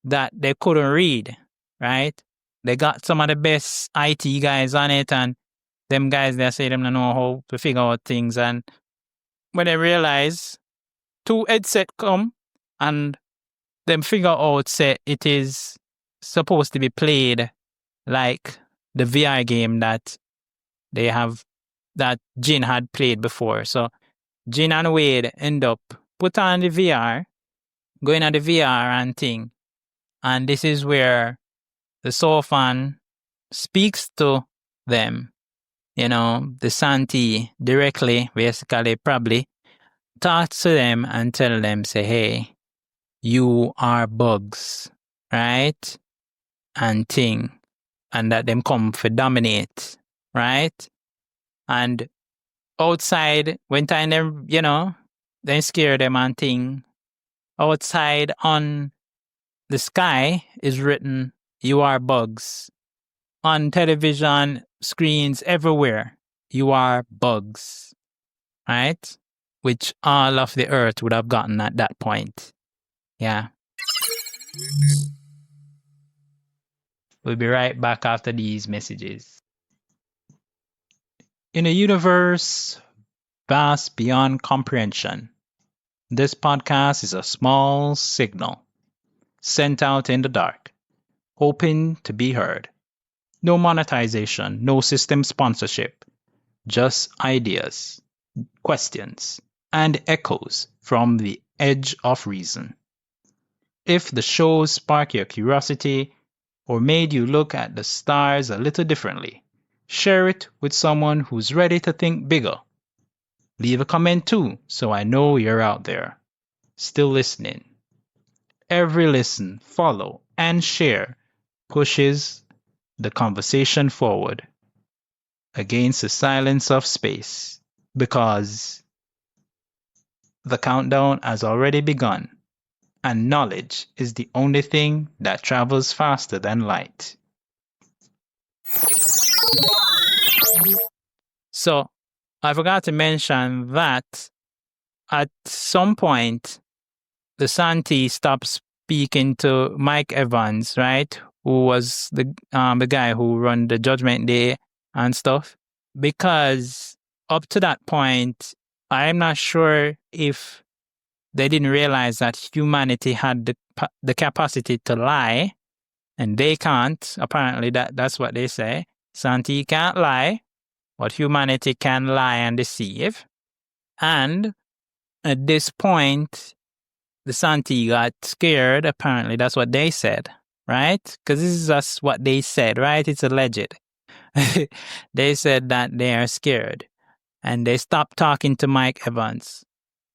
that they couldn't read, right? They got some of the best IT guys on it, and them guys, they say them don't know how to figure out things. And when they realize, 2 headset come, and them figure out, say, it is supposed to be played like the VR game that they have, that Jin had played before. So Jin and Wade end up put on the VR, going on the VR and thing. And this is where the soul fan speaks to them, the Santee directly, basically, probably talks to them and tell them, say, hey, you are bugs, right? And thing. And that them come for dominate, right? And outside, when time them, they scare them and thing, outside on the sky is written, you are bugs. On television screens everywhere, you are bugs, right? Which all of the earth would have gotten at that point. Yeah. We'll be right back after these messages. In a universe vast beyond comprehension, this podcast is a small signal sent out in the dark, hoping to be heard. No monetization, no system sponsorship, just ideas, questions, and echoes from the edge of reason. If the show sparked your curiosity or made you look at the stars a little differently, share it with someone who's ready to think bigger. Leave a comment too, so I know you're out there, still listening. Every listen, follow, and share pushes the conversation forward against the silence of space, because the countdown has already begun, and knowledge is the only thing that travels faster than light. So, I forgot to mention that at some point, the Santee stopped speaking to Mike Evans, right? Who was the guy who run the Judgment Day and stuff. Because up to that point, I'm not sure if they didn't realize that humanity had the capacity to lie, and they can't. Apparently, that's what they say. Santee can't lie, but humanity can lie and deceive. And at this point, the Santee got scared. Apparently, that's what they said, right? Because this is just what they said, right? It's alleged. they said that they are scared and they stopped talking to Mike Evans.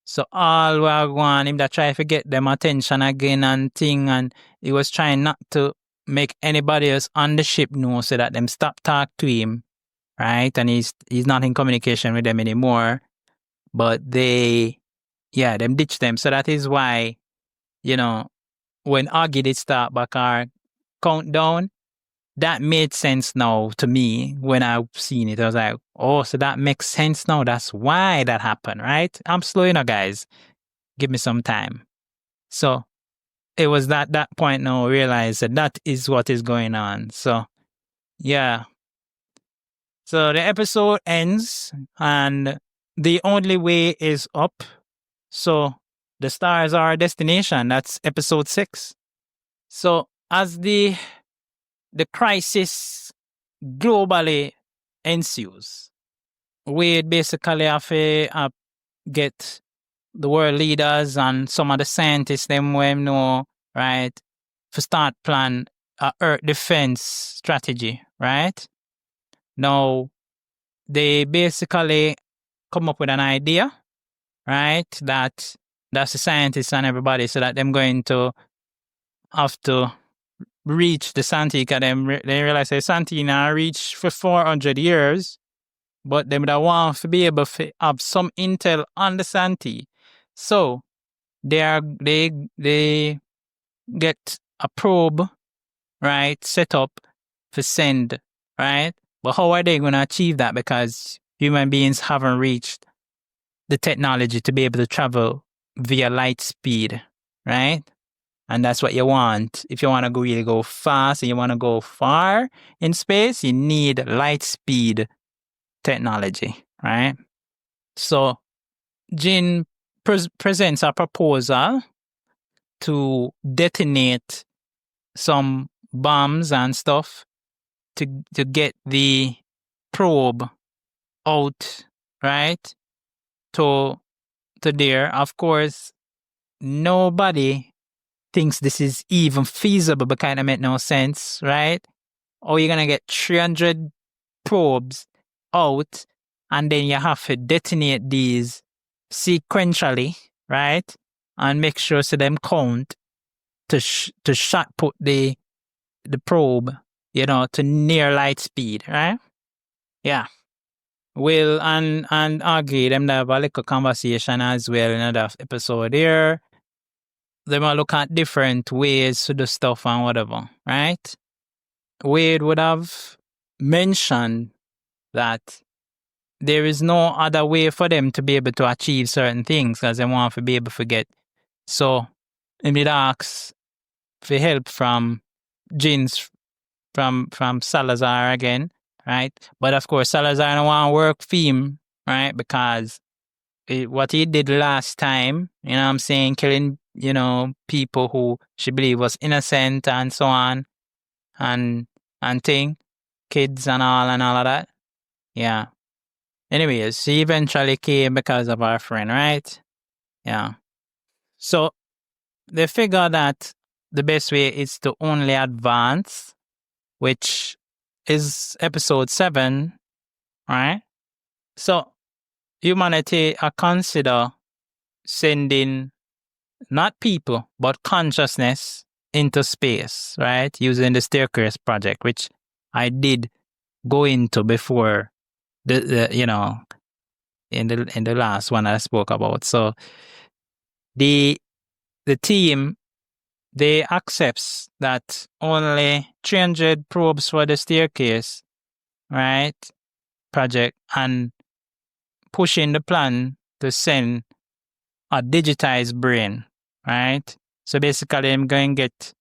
So all were going, him that try to get them attention again and thing, and he was trying not to make anybody else on the ship know so that them stop talk to him, right? And he's not in communication with them anymore. But them ditched them. So that is why, when Augie did start back our countdown, that made sense now to me when I've seen it. I was like, oh, so that makes sense now. That's why that happened, right? I'm slow, guys. Give me some time. So it was that point now I realized that is what is going on. So, yeah. So the episode ends and the only way is up. So the stars are our destination. That's episode 6. So as the crisis globally ensues, we basically have to get the world leaders and some of the scientists them we know, right, to start plan a Earth defense strategy, right? Now, they basically come up with an idea, right, that's the scientists and everybody, so that them going to have to reach the Santee, because they realize that Santee now reach for 400 years, but they would want to be able to have some intel on the Santee. So they get a probe, right, set up to send, right? But how are they going to achieve that? Because human beings haven't reached the technology to be able to travel via light speed, right? And that's what you want. If you want to really go fast and you want to go far in space, you need light speed technology, right? So Jin presents a proposal to detonate some bombs and stuff to get the probe out, right? To there. Of course, nobody thinks this is even feasible, but kind of make no sense, right? Or you're gonna get 300 probes out, and then you have to detonate these sequentially, right? And make sure so them count to shot put the probe, to near light speed, right? Yeah. Will and Augie, them have a little conversation as well in another episode here. They might look at different ways to do stuff and whatever, right? Wade would have mentioned that there is no other way for them to be able to achieve certain things because they want to be able to get. So, he did ask for help from Jins, from Salazar again, right? But of course, Salazar don't want to work for him, right? Because what he did last time, what I'm saying, killing, people who she believed was innocent and so on, and thing, kids and all of that. Yeah. Anyways, she eventually came because of our friend, right? Yeah. So they figure that the best way is to only advance, which is episode 7, right? So humanity consider sending not people, but consciousness into space, right? Using the staircase project, which I did go into before the in the last one I spoke about. So the team, they accepts that only 300 probes for the staircase, right, project, and pushing the plan to send a digitized brain, right? So basically, I'm going to get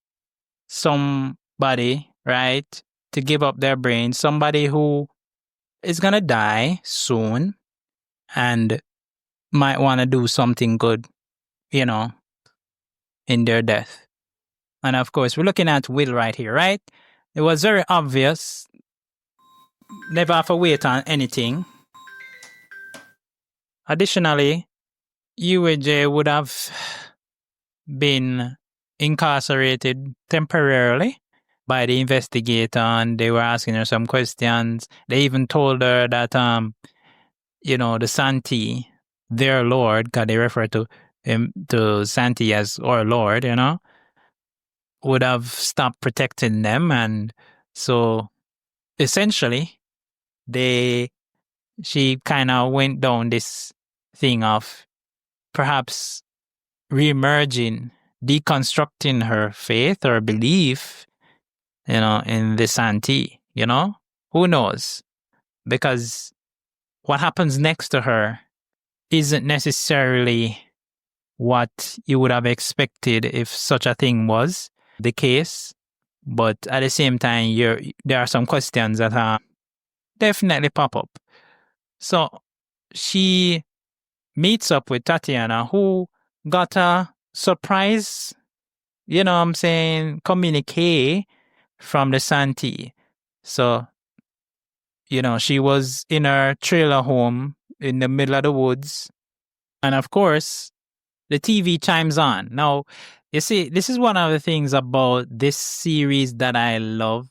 somebody, right, to give up their brain, somebody who is going to die soon and might want to do something good, in their death. And of course, we're looking at Will right here, right? It was very obvious. Never have to wait on anything. Additionally, UAJ would have been incarcerated temporarily by the investigator, and they were asking her some questions. They even told her that, the Santee, their lord, because they refer to him, to Santee as our lord, would have stopped protecting them. And so essentially, she kind of went down this thing of perhaps reemerging, deconstructing her faith or belief, in the Santee, Who knows? Because what happens next to her isn't necessarily what you would have expected if such a thing was the case. But at the same time, there are some questions that definitely pop up. So she meets up with Tatiana, who got a surprise, communique from the Santee. So, she was in her trailer home in the middle of the woods. And of course, the TV chimes on. Now, you see, this is one of the things about this series that I love.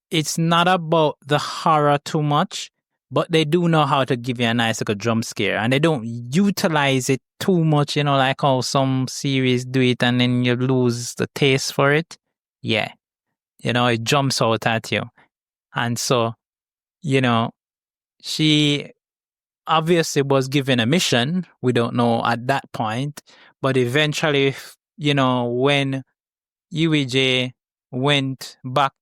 It's not about the horror too much, but they do know how to give you a nice little jump scare, and they don't utilize it too much, like how some series do it and then you lose the taste for it. Yeah. It jumps out at you. And so, she obviously was given a mission. We don't know at that point, but eventually, when UEJ she went back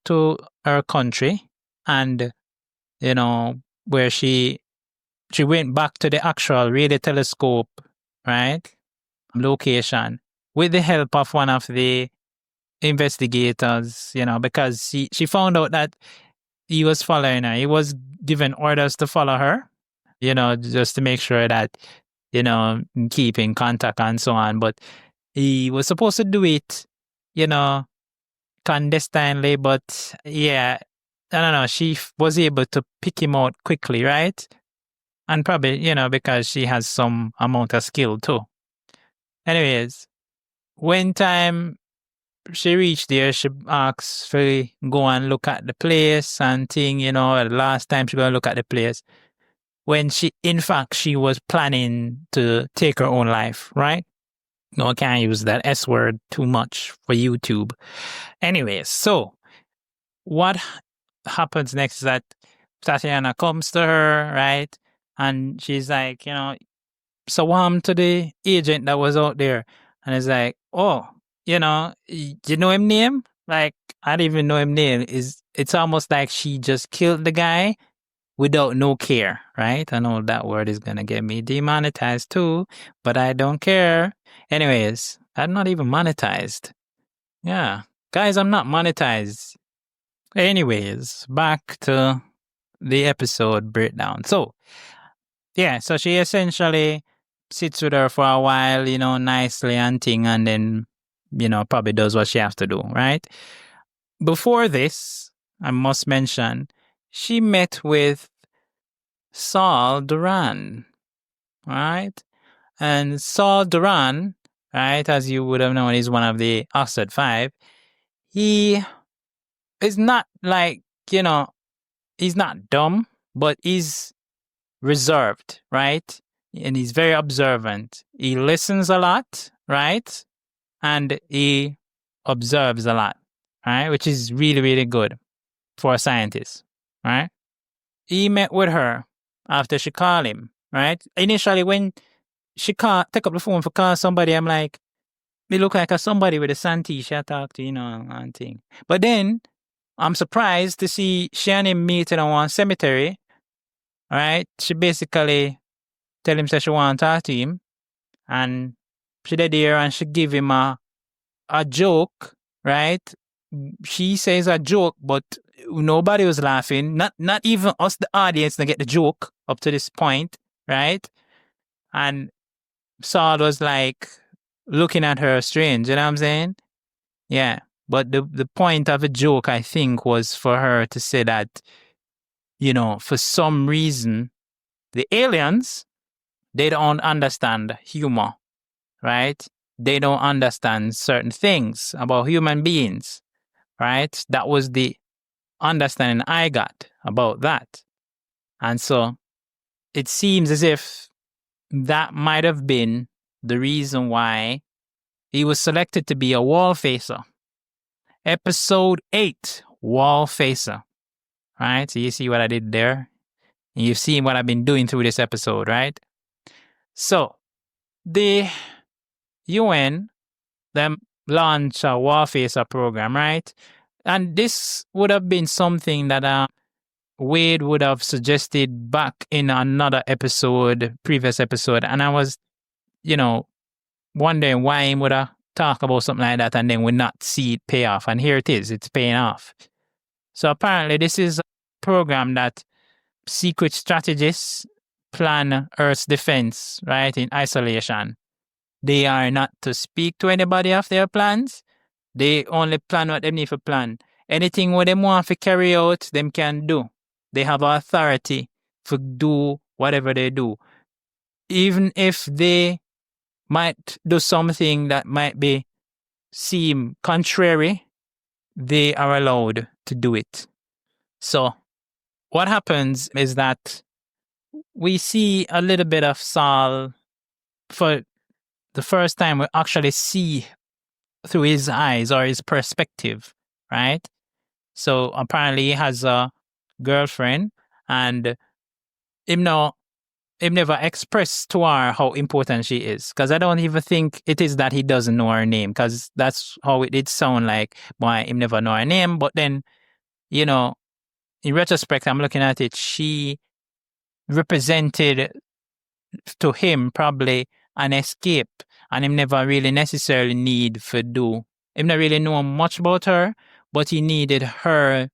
to her country, and where she went back to the actual radio telescope, right, location, with the help of one of the investigators, because she found out that he was following her. He was given orders to follow her, just to make sure that, keep in contact and so on. But he was supposed to do it, clandestinely. But yeah, I don't know. She was able to pick him out quickly, right? And probably, because she has some amount of skill too. Anyways, when time she reached there, she asked for go and look at the place and thing, the last time she go and look at the place. When in fact, she was planning to take her own life, right? No, I can't use that S word too much for YouTube. Anyways, so what happens next is that Tatiana comes to her, right? And she's like, so to the agent that was out there. And it's like, oh, you know him name? Like, I didn't even know him name. It's almost like she just killed the guy without no care, right? I know that word is going to get me demonetized too, but I don't care. Anyways, I'm not even monetized. Yeah. Guys, I'm not monetized. Anyways, back to the episode breakdown. So, yeah, so she essentially sits with her for a while, nicely and thing, and then, probably does what she has to do, right? Before this, I must mention, she met with Saul Duran, right? And Saul Duran, right, as you would have known, is one of the Oxford Five. He is not like, he's not dumb, but he's reserved, right? And he's very observant. He listens a lot, right? And he observes a lot, right? Which is really, really good for a scientist, right? He met with her after she called him, right? Initially, when she take up the phone for call somebody, I'm like, me look like a somebody with a Santee she talk to, and thing. But then I'm surprised to see she and him meeting in one cemetery, right? She basically tell him that she want to talk to him, and she did there and she give him a joke, right? She says a joke, but nobody was laughing. Not even us, the audience, to get the joke up to this point, right? And Saul was like looking at her strange, you know what I'm saying? Yeah. But the point of a joke, I think, was for her to say that, for some reason, the aliens, they don't understand humor, right? they don't understand certain things about human beings, right? That was the understanding I got about that. And so it seems as if that might have been the reason why he was selected to be a wall facer. Episode 8, wall facer. Right? So you see what I did there? And you've seen what I've been doing through this episode, right? So the UN, them launch a wall facer program, right? And this would have been something that Wade would have suggested back in another episode, previous episode. And I was, wondering why he would have talk about something like that and then would not see it pay off. And here it is, it's paying off. So apparently this is a program that secret strategists plan Earth's defense, right, in isolation. They are not to speak to anybody of their plans. They only plan what they need to plan. Anything what they want to carry out, them can do. They have authority to do whatever they do. Even if they might do something that might seem contrary, they are allowed to do it. So what happens is that we see a little bit of Saul for the first time. We actually see through his eyes or his perspective, right? So apparently he has a girlfriend, and him never expressed to her how important she is. Because I don't even think it is that he doesn't know her name, because that's how it did sound like, why him never know her name. But then, in retrospect, I'm looking at it, she represented to him probably an escape, and him never really necessarily need for do. Him not really know much about her, but he needed her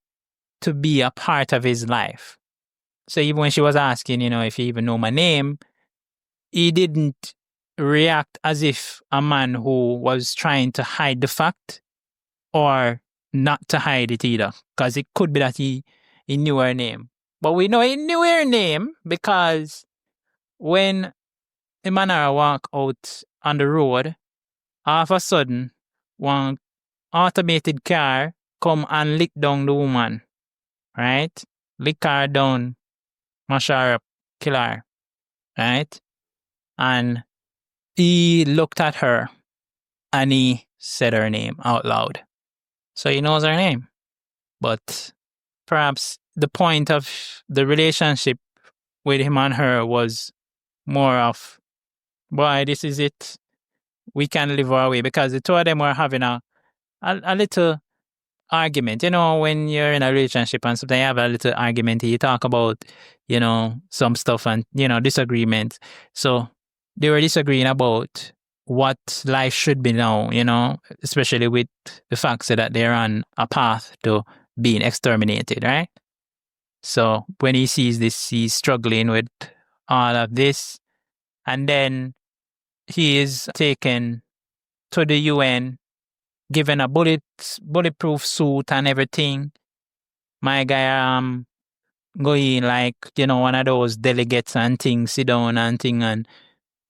to be a part of his life. So even when she was asking, if he even know my name, he didn't react as if a man who was trying to hide the fact or not to hide it either. Because it could be that he knew her name. But we know he knew her name because when him and her walk out on the road, all of a sudden, one automated car come and lick down the woman, right? Lick her down, mash her up, kill her, right? And he looked at her and he said her name out loud. So he knows her name. But perhaps the point of the relationship with him and her was more of, boy, this is it. We can live our way, because the two of them were having a little argument. When you're in a relationship and sometimes you have a little argument, you talk about, some stuff and, disagreement. So they were disagreeing about what life should be now, especially with the fact that they're on a path to being exterminated, right? So when he sees this, he's struggling with all of this. And then he is taken to the UN, given a bulletproof suit and everything. My guy going like, one of those delegates and things, sit down and thing, and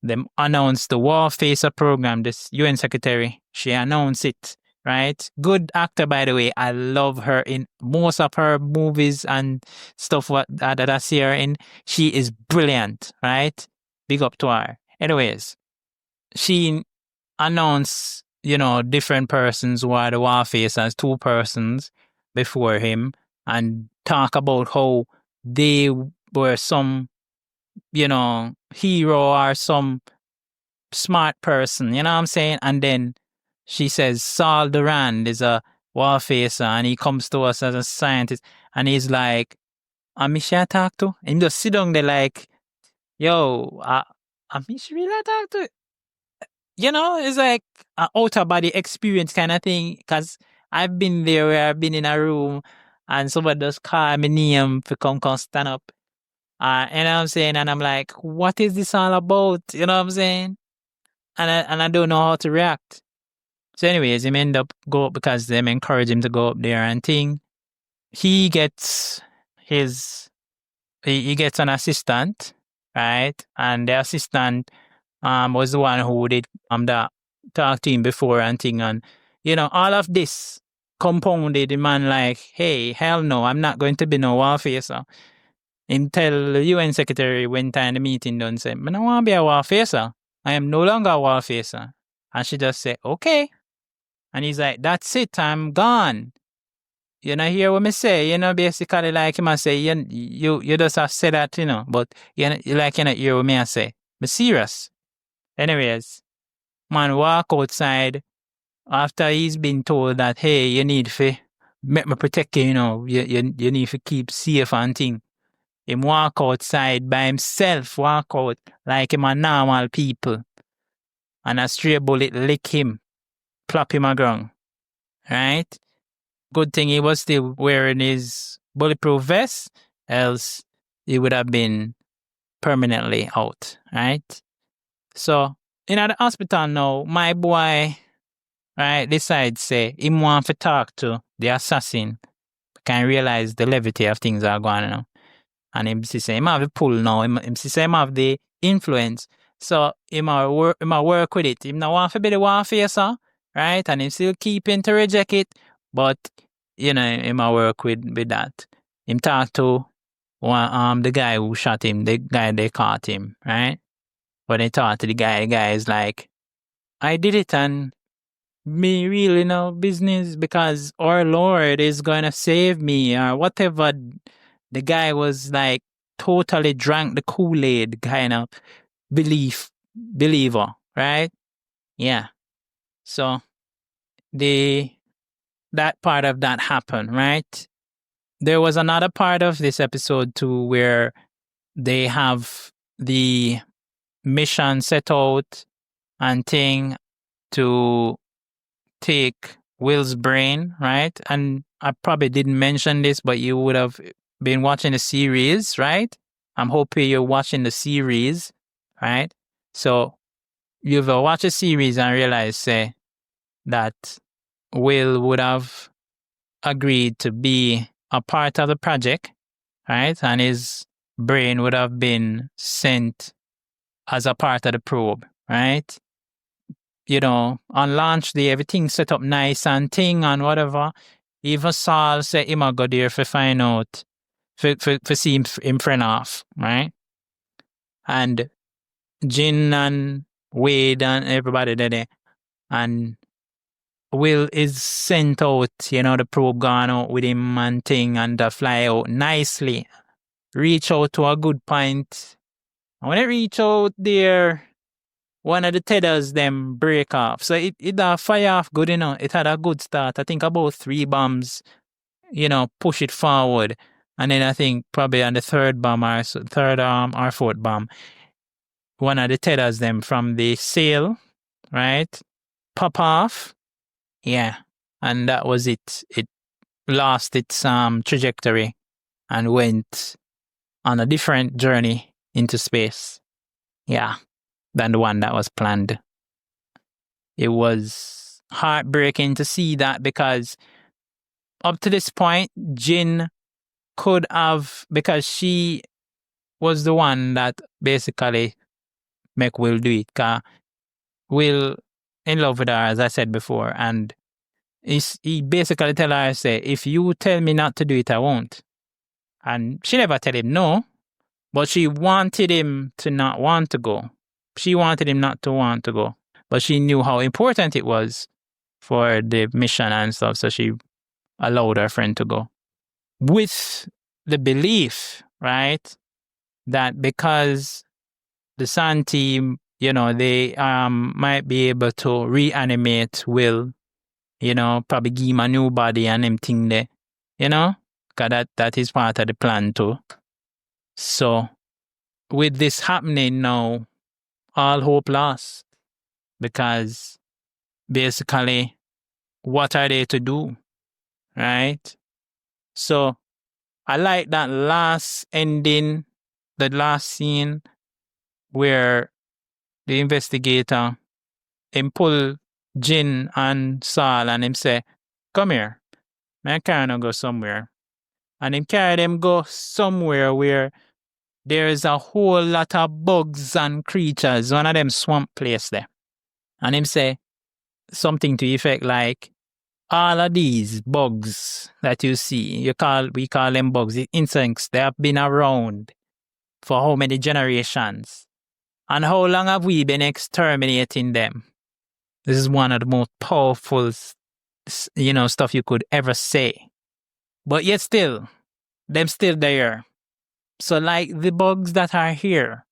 them announced the War Facer program, this UN secretary. She announced it, right? Good actor, by the way. I love her in most of her movies and stuff that I see her in. She is brilliant, right? Big up to her. Anyways, she announced, different persons who are the War Facers, 2 persons before him, and talk about how they were some, hero or some smart person, you know what I'm saying? And then she says Saul Durand is a War Facer, and he comes to us as a scientist, and he's like, "Am I talk to?" And he just sit down there like, "Yo, am I really talk to?" It's like an outer body experience kind of thing, because I've been there where I've been in a room and somebody just call my name to come stand up. You know what I'm saying? And I'm like, what is this all about? You know what I'm saying? And I don't know how to react. So anyways, him end up go up because them encourage him to go up there and thing. He gets he gets an assistant, right? And the assistant was the one who did that talked to him before and thing, and all of this compounded the man like, hey, hell no, I'm not going to be no war facer. Him tell the UN secretary when time the meeting done say, I don't want to be a war facer. I am no longer a war facer. And she just said, okay. And he's like, that's it, I'm gone. You know, hear what me say, basically like him I say, you just have said that, but you not hear what me I say. But serious. Anyways, man walk outside after he's been told that, hey, you need to make me protect you, you need to keep safe and thing. Him walk outside by himself, walk out like him a normal people. And a stray bullet lick him, plop him on ground. Right? Good thing he was still wearing his bulletproof vest, else he would have been permanently out. Right? So, in the hospital now, my boy, right, decides say him want to talk to the assassin. Can realize the levity of things are going on. And him say him have the pull now. Him say him have the influence. So him a work with it. Him not want to be the war facer, right? And him still keeping to reject it. But him a work with that. Him talk to the guy who shot him, the guy they caught him, right? But they talk to the guy is like, I did it and me really no business because our Lord is gonna save me or whatever. The guy was like totally drank the Kool-Aid kind of believer, right? Yeah. So that part of that happened, right? There was another part of this episode too where they have the mission set out and thing to take Will's brain, right? And I probably didn't mention this, but you would have been watching the series, right? I'm hoping you're watching the series, right? So you've watched a series and realized, say, that Will would have agreed to be a part of the project, right? And his brain would have been sent as a part of the probe, right? On launch day, everything set up nice and thing and whatever. Even Saul said him a go there for find out, for see him friend off, right? And Jin and Wade and everybody there. And Will is sent out, the probe gone out with him and thing and fly out nicely. Reach out to a good point. And when it reach out there, one of the tethers them break off. So it fire off good, It had a good start. I think about 3 bombs, push it forward. And then I think probably on the third bomb or fourth bomb, one of the tethers them from the sail, right, pop off. Yeah. And that was it. It lost its trajectory and went on a different journey into space. Yeah. Than the one that was planned. It was heartbreaking to see that because up to this point, Jin could have, because she was the one that basically make Will do it. Cause Will in love with her, as I said before, and he basically tell her, say, if you tell me not to do it, I won't. And she never tell him no, but she wanted him to not want to go. She wanted him not to want to go. But she knew how important it was for the mission and stuff, so she allowed her friend to go. With the belief, right, that because the Santee, they might be able to reanimate Will, probably give him a new body and him thing there, because that is part of the plan too. So, with this happening now, all hope lost. Because basically, what are they to do? Right? So, I like that last ending, the last scene where the investigator, him pull Jin and Saul and him say, come here, I can't go somewhere. And him carry them go somewhere where there is a whole lot of bugs and creatures, one of them swamp place there. And him say, something to effect like all of these bugs that you see, we call them bugs, the insects, they have been around for how many generations? And how long have we been exterminating them? This is one of the most powerful, stuff you could ever say. But yet still, them still there. So like the bugs that are here,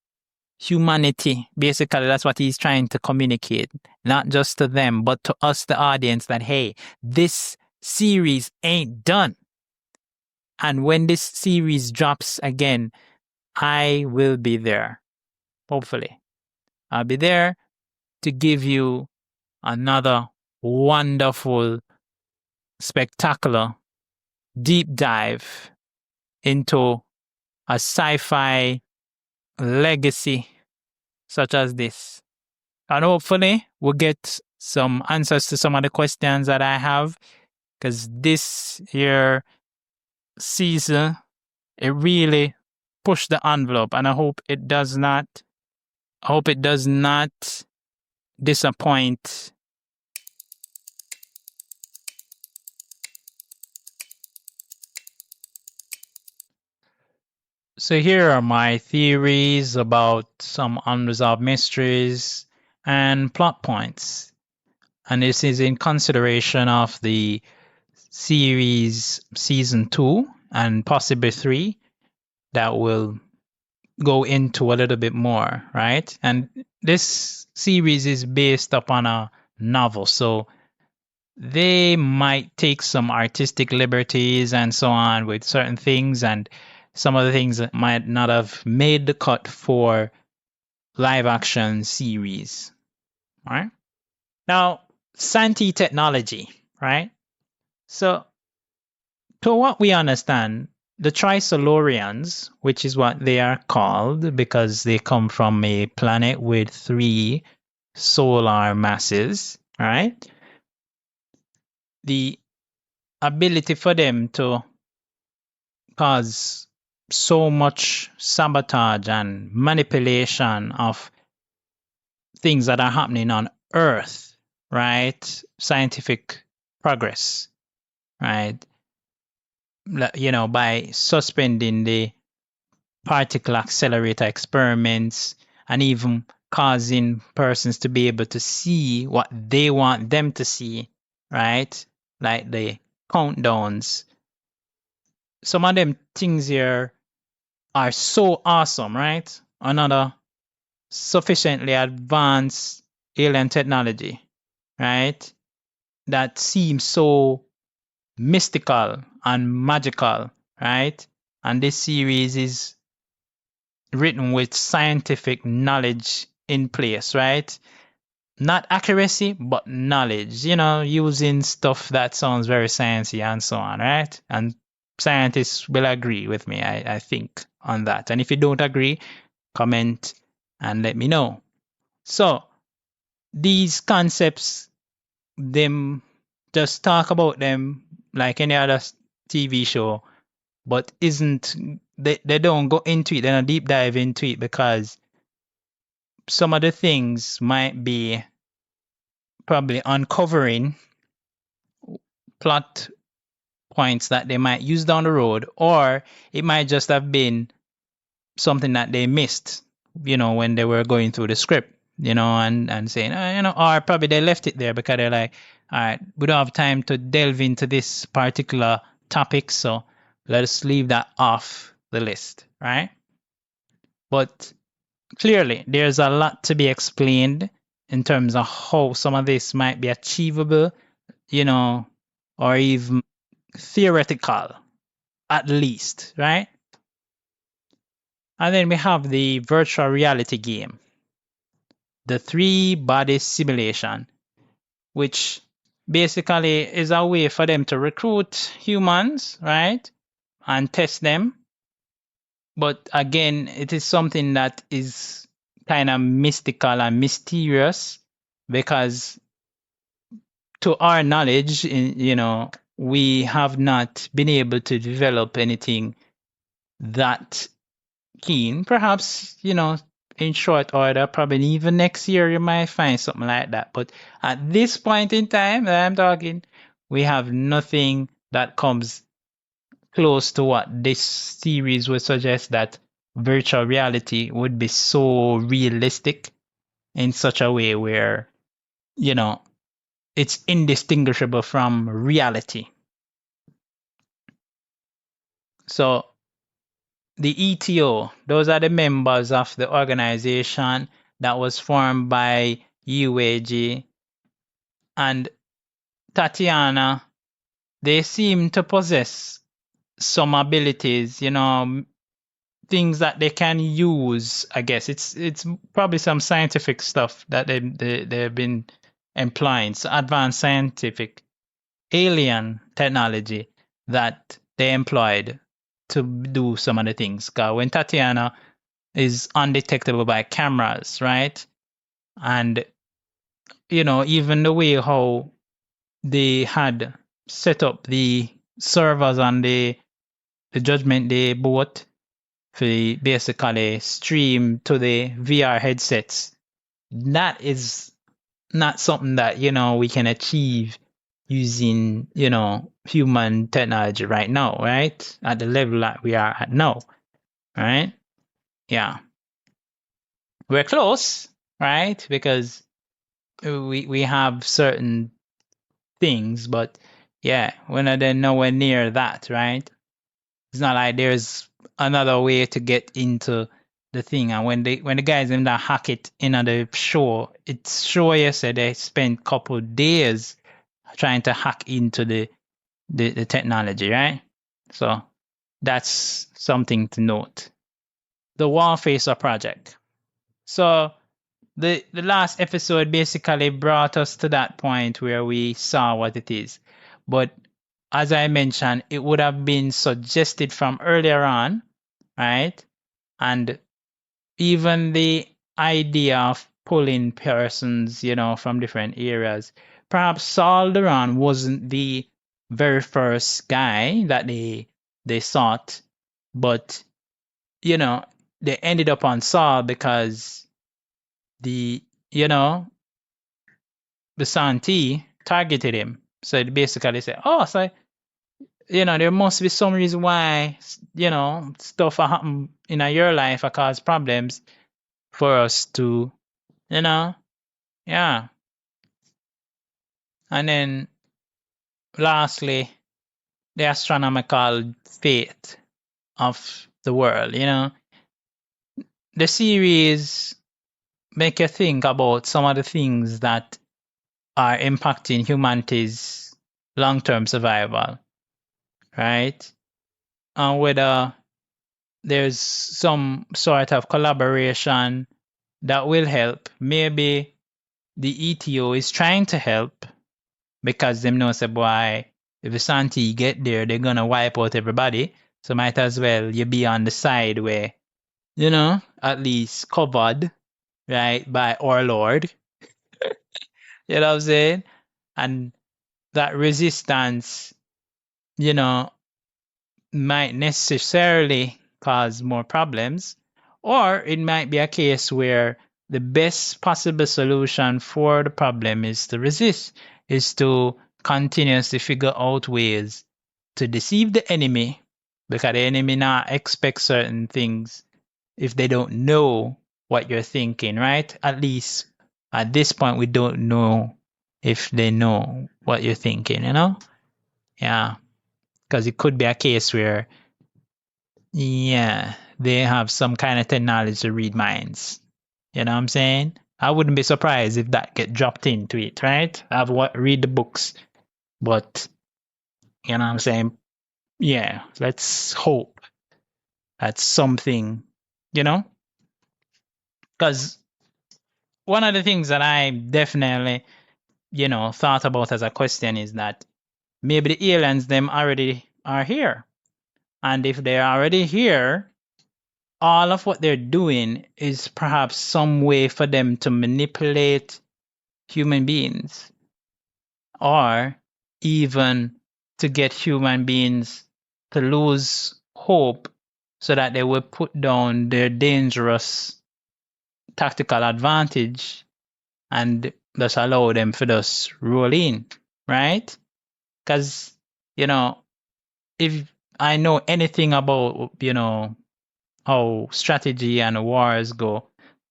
humanity, basically that's what he's trying to communicate, not just to them, but to us, the audience, that, hey, this series ain't done. And when this series drops again, I will be there. Hopefully. I'll be there to give you another wonderful, spectacular deep dive into a sci-fi legacy such as this. And hopefully we'll get some answers to some of the questions that I have, because this year season, it really pushed the envelope, and I hope it does not disappoint. So here are my theories about some unresolved mysteries and plot points. And this is in consideration of the series season 2 and possibly 3 that will go into a little bit more, right? And this series is based upon a novel, so they might take some artistic liberties and so on with certain things, and some of the things that might not have made the cut for live action series. All right. Now, Santee technology, right? So, to what we understand, the Trisolarians, which is what they are called because they come from a planet with 3 solar masses, right? The ability for them to cause so much sabotage and manipulation of things that are happening on Earth, right? Scientific progress, right? By suspending the particle accelerator experiments and even causing persons to be able to see what they want them to see, right? Like the countdowns. Some of them things here are so awesome, right? Another sufficiently advanced alien technology, right? That seems so mystical and magical, right? And this series is written with scientific knowledge in place, right? Not accuracy, but knowledge, using stuff that sounds very sciencey and so on, right? And scientists will agree with me, I think, on that. And if you don't agree, comment and let me know. So, these concepts, them just talk about them like any other TV show, but they don't go into it, they don't deep dive into it, because some of the things might be probably uncovering plot points that they might use down the road, or it might just have been something that they missed, when they were going through the script, and saying, or probably they left it there because they're like, all right, we don't have time to delve into this particular topic, so let us leave that off the list, right? But clearly, there's a lot to be explained in terms of how some of this might be achievable, or even theoretical, at least, right? And then we have the virtual reality game, the 3-body simulation, which basically is a way for them to recruit humans, right? And test them. But again, it is something that is kind of mystical and mysterious, because to our knowledge, we have not been able to develop anything that keen. Perhaps, in short order. Probably even next year you might find something like that. But at this point in time that I'm talking, we have nothing that comes close to what this series would suggest, that virtual reality would be so realistic in such a way where, you know, it's indistinguishable from reality. So the ETO, those are the members of the organization that was formed by UAG and Tatiana. They seem to possess some abilities, things that they can use. I guess it's probably some scientific stuff that they've been employing, so advanced scientific alien technology that they employed to do some of the things. Because when Tatiana is undetectable by cameras, right? And even the way how they had set up the servers on the Judgment Day boat for basically stream to the VR headsets, that is not something that we can achieve using human technology right now, right? At the level that we are at now, right? Yeah, we're close, right? Because we have certain things, but yeah, we're not nowhere near that, right? It's not like there's another way to get into the thing. And when the guys in that hack it in on the show, it's sure yesterday they spent couple days trying to hack into the technology, right? So that's something to note. The Wallfacer project. So the last episode basically brought us to that point where we saw what it is. But as I mentioned, it would have been suggested from earlier on, right? And even the idea of pulling persons, from different areas. Perhaps Saul Duran wasn't the very first guy that they sought, but they ended up on Saul because the Santee targeted him. So it basically said, oh, so there must be some reason why stuff happen in your life or cause problems for us to yeah. And then lastly, the astronomical fate of the world. The series make you think about some of the things that are impacting humanity's long-term survival, right? And whether there's some sort of collaboration that will help. Maybe the ETO is trying to help because them know say, boy, if the Santee get there, they're gonna wipe out everybody. So might as well you be on the side where, at least covered, right, by our Lord. You know what I'm saying? And that resistance, you know, might necessarily cause more problems, or it might be a case where the best possible solution for the problem is to resist, is to continuously figure out ways to deceive the enemy, because the enemy not expect certain things if they don't know what you're thinking, right? At least at this point, we don't know if they know what you're thinking, Yeah. Because it could be a case where, yeah, they have some kind of technology to read minds. You know what I'm saying? I wouldn't be surprised if that get dropped into it, right? I've read the books, but you know what I'm saying? Yeah, let's hope that's something, because one of the things that I definitely, thought about as a question is that maybe the aliens them already are here. And if they're already here, all of what they're doing is perhaps some way for them to manipulate human beings, or even to get human beings to lose hope so that they will put down their dangerous tactical advantage and just allow them to just roll in, right? Because, if I know anything about, how strategy and wars go,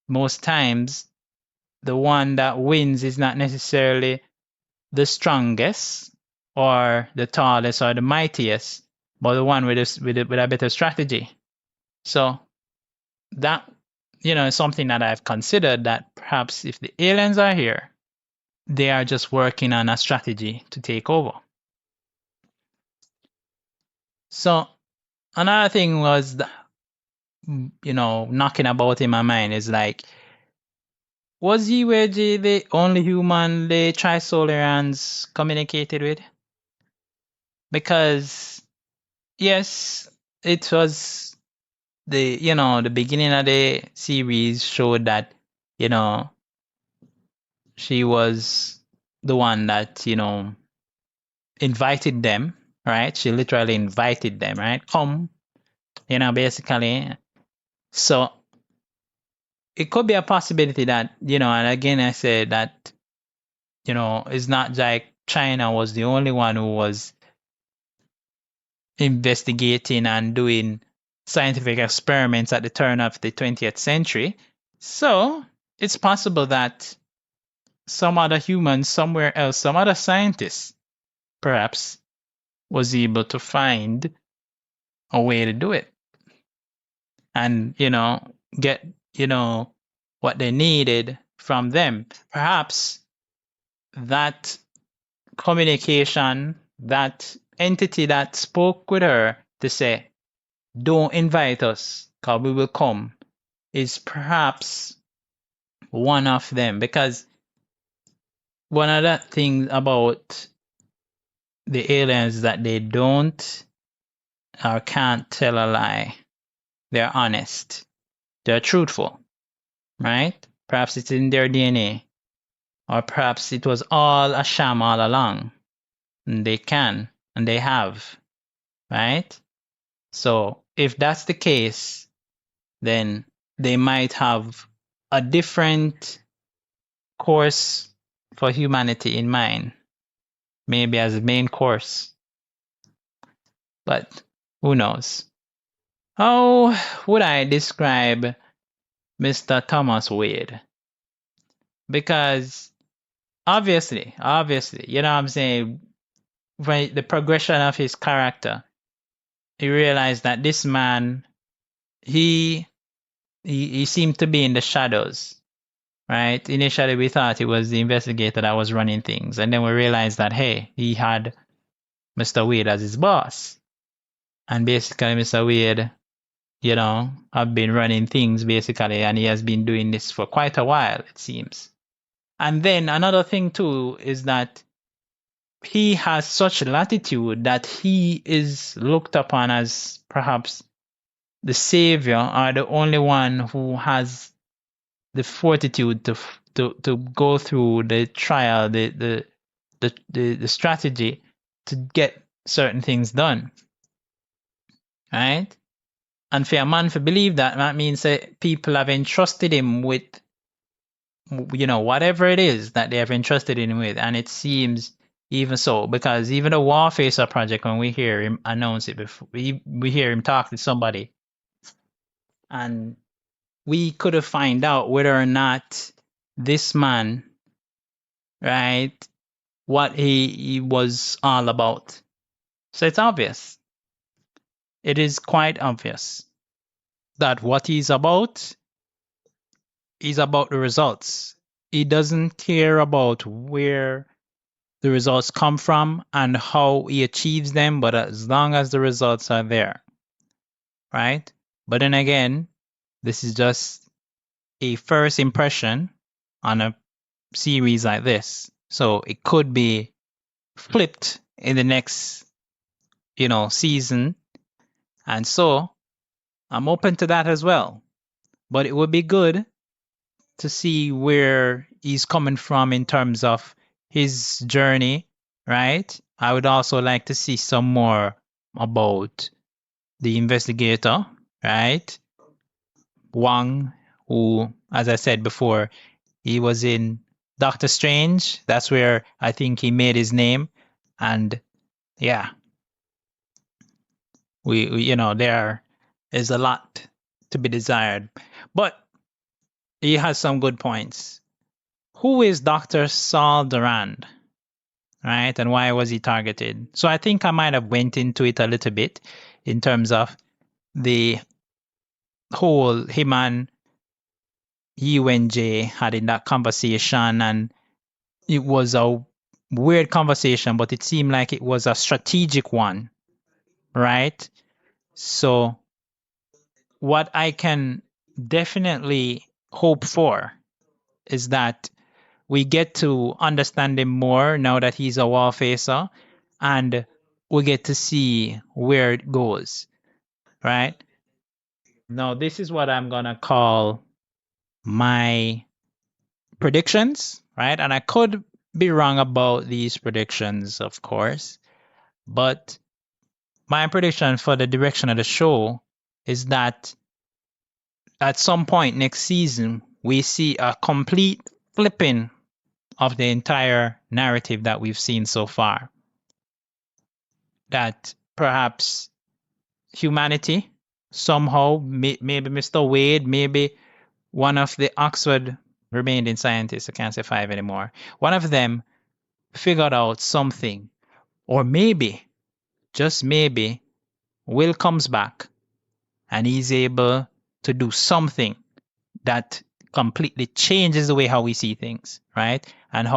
most times the one that wins is not necessarily the strongest or the tallest or the mightiest, but the one with a better strategy. So that, is something that I've considered, that perhaps if the aliens are here, they are just working on a strategy to take over. So another thing was, knocking about in my mind is like, was Yiweji the only human the Trisolarians communicated with? Because yes, it was the beginning of the series showed that, she was the one that, invited them, right? She literally invited them, right? Come, basically. So it could be a possibility that, and again, I said that, it's not like China was the only one who was investigating and doing scientific experiments at the turn of the 20th century. So it's possible that some other human somewhere else, some other scientist, perhaps, was able to find a way to do it and, get, what they needed from them. Perhaps that communication, that entity that spoke with her to say, don't invite us because we will come, is perhaps one of them. Because one of the things about the aliens is that they don't or can't tell a lie. They're honest. They're truthful, right? Perhaps it's in their DNA, or perhaps it was all a sham all along. And they can, and they have, right? So if that's the case, then they might have a different course for humanity in mind, maybe as a main course. But who knows? How would I describe Mr. Thomas Wade? Because obviously, you know what I'm saying, when the progression of his character, you realize that this man, he seemed to be in the shadows, right? Initially, we thought it was the investigator that was running things, and then we realized that, hey, he had Mr. Wade as his boss. And basically, Mr. Wade, have been running things, basically, and he has been doing this for quite a while, it seems. And then another thing, too, is that he has such latitude that he is looked upon as perhaps the savior, or the only one who has the fortitude to go through the trial, the strategy to get certain things done, right? And for a man to believe that means that people have entrusted him with, whatever it is that they have entrusted him with. And it seems even so, because even the Warfacer project, when we hear him announce it before, we hear him talk to somebody, and we could have find out whether or not this man, right, what he was all about. So it's obvious. It is quite obvious that what he's about is about the results. He doesn't care about where the results come from and how he achieves them, but as long as the results are there, right? But then again, this is just a first impression on a series like this. So it could be flipped in the next, season. And so I'm open to that as well. But it would be good to see where he's coming from in terms of his journey, right? I would also like to see some more about the investigator, right? Wang who, as I said before, he was in Doctor Strange. That's where I think he made his name. And yeah, we there is a lot to be desired. But he has some good points. Who is Dr. Saul Durand? Right? And why was he targeted? So I think I might have went into it a little bit in terms of the whole him and UNJ had in that conversation, and it was a weird conversation, but it seemed like it was a strategic one, right? So what I can definitely hope for is that we get to understand him more now that he's a wall facer, and we get to see where it goes, right? Now, this is what I'm gonna call my predictions, right? And I could be wrong about these predictions, of course, but my prediction for the direction of the show is that at some point next season, we see a complete flipping of the entire narrative that we've seen so far. That perhaps humanity somehow, maybe Mr. Wade, maybe one of the Oxford remaining scientists, I can't say 5 anymore, one of them figured out something. Or maybe, just maybe, Will comes back and he's able to do something that completely changes the way how we see things, right? And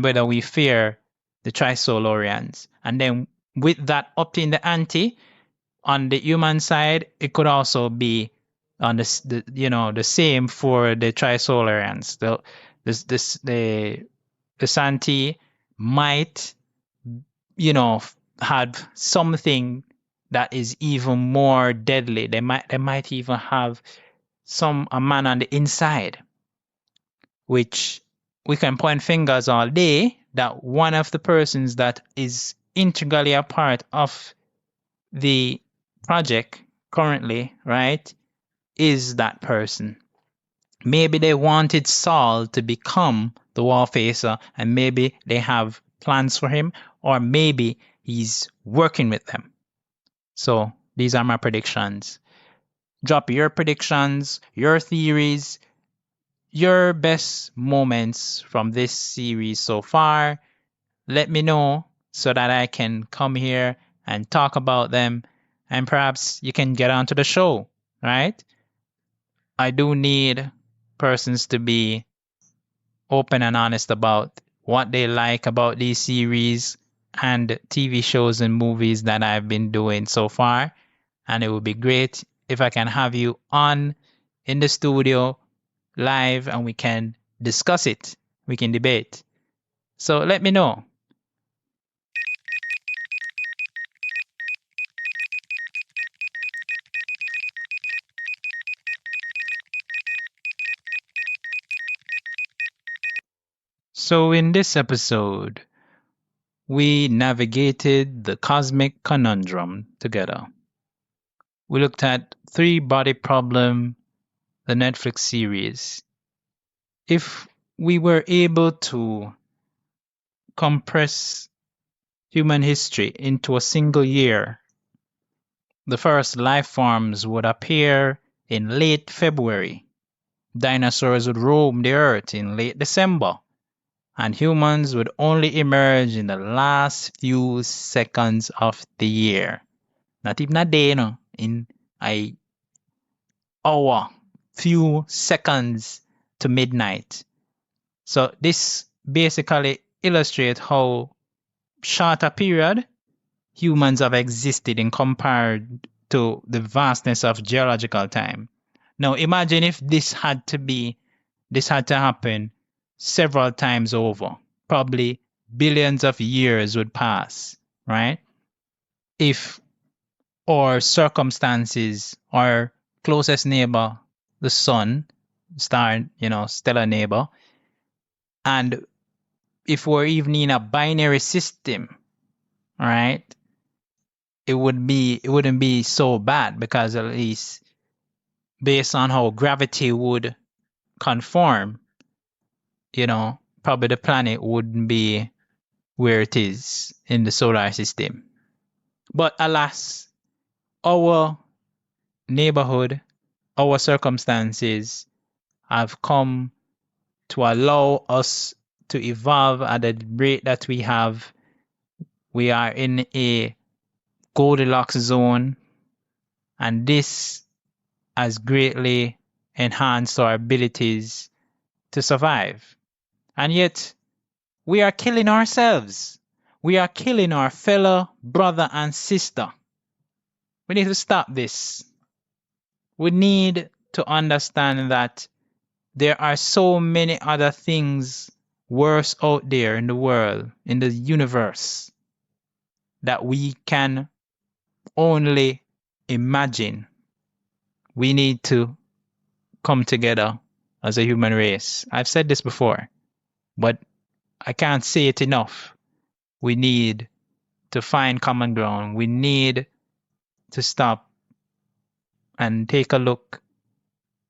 whether we fear the Trisolarians. And then with that upping the ante on the human side, it could also be on the same for the Trisolarians. The Santee might have something that is even more deadly. They might even have a man on the inside, which we can point fingers all day that one of the persons that is integrally a part of the project currently, right, is that person. Maybe they wanted Saul to become the wall facer, and maybe they have plans for him, or maybe he's working with them. So these are my predictions. Drop your predictions, your theories, your best moments from this series so far. Let me know so that I can come here and talk about them, and perhaps you can get onto the show, right? I do need persons to be open and honest about what they like about these series and TV shows and movies that I've been doing so far. And it would be great if I can have you on in the studio live and we can discuss it. We can debate. So let me know. So in this episode, we navigated the cosmic conundrum together. We looked at Three Body Problem, the Netflix series. If we were able to compress human history into a single year, the first life forms would appear in late February. Dinosaurs would roam the earth in late December, and humans would only emerge in the last few seconds of the year. Not even a day, no, in a hour, few seconds to midnight. So this basically illustrates how short a period humans have existed in compared to the vastness of geological time. Now imagine if this had to happen several times over. Probably billions of years would pass, right? If our circumstances, our closest neighbor, the sun, stellar neighbor, and if we're even in a binary system, right? It wouldn't be so bad because at least based on how gravity would conform, probably the planet wouldn't be where it is in the solar system. But alas, our neighborhood, our circumstances have come to allow us to evolve at the rate that we have. We are in a Goldilocks zone, and this has greatly enhanced our abilities to survive. And yet, we are killing ourselves. We are killing our fellow brother and sister. We need to stop this. We need to understand that there are so many other things worse out there in the world, in the universe, that we can only imagine. We need to come together as a human race. I've said this before, but I can't say it enough. We need to find common ground. We need to stop and take a look.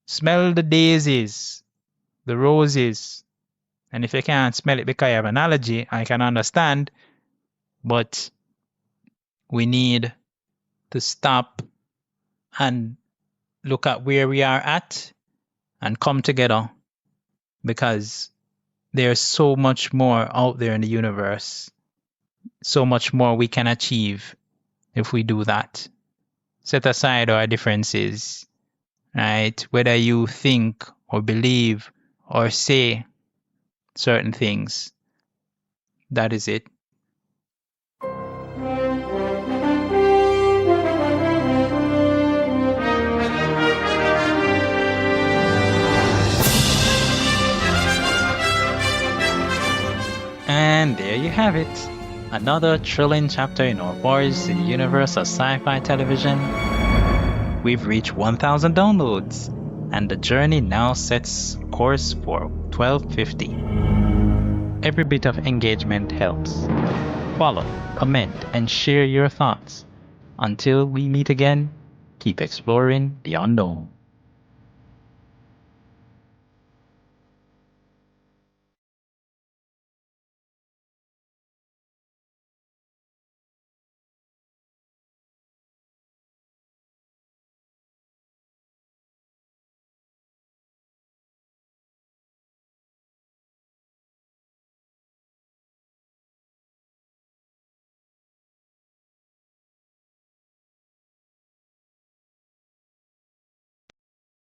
Smell the daisies, the roses. And if you can't smell it because you have an allergy, I can understand. But we need to stop and look at where we are at and come together, because there's so much more out there in the universe. So much more we can achieve if we do that. Set aside our differences, right? Whether you think or believe or say certain things. That is it. And there you have it. Another thrilling chapter in our voyage to the universe of sci-fi television. We've reached 1,000 downloads, and the journey now sets course for 1250. Every bit of engagement helps. Follow, comment, and share your thoughts. Until we meet again, keep exploring the unknown.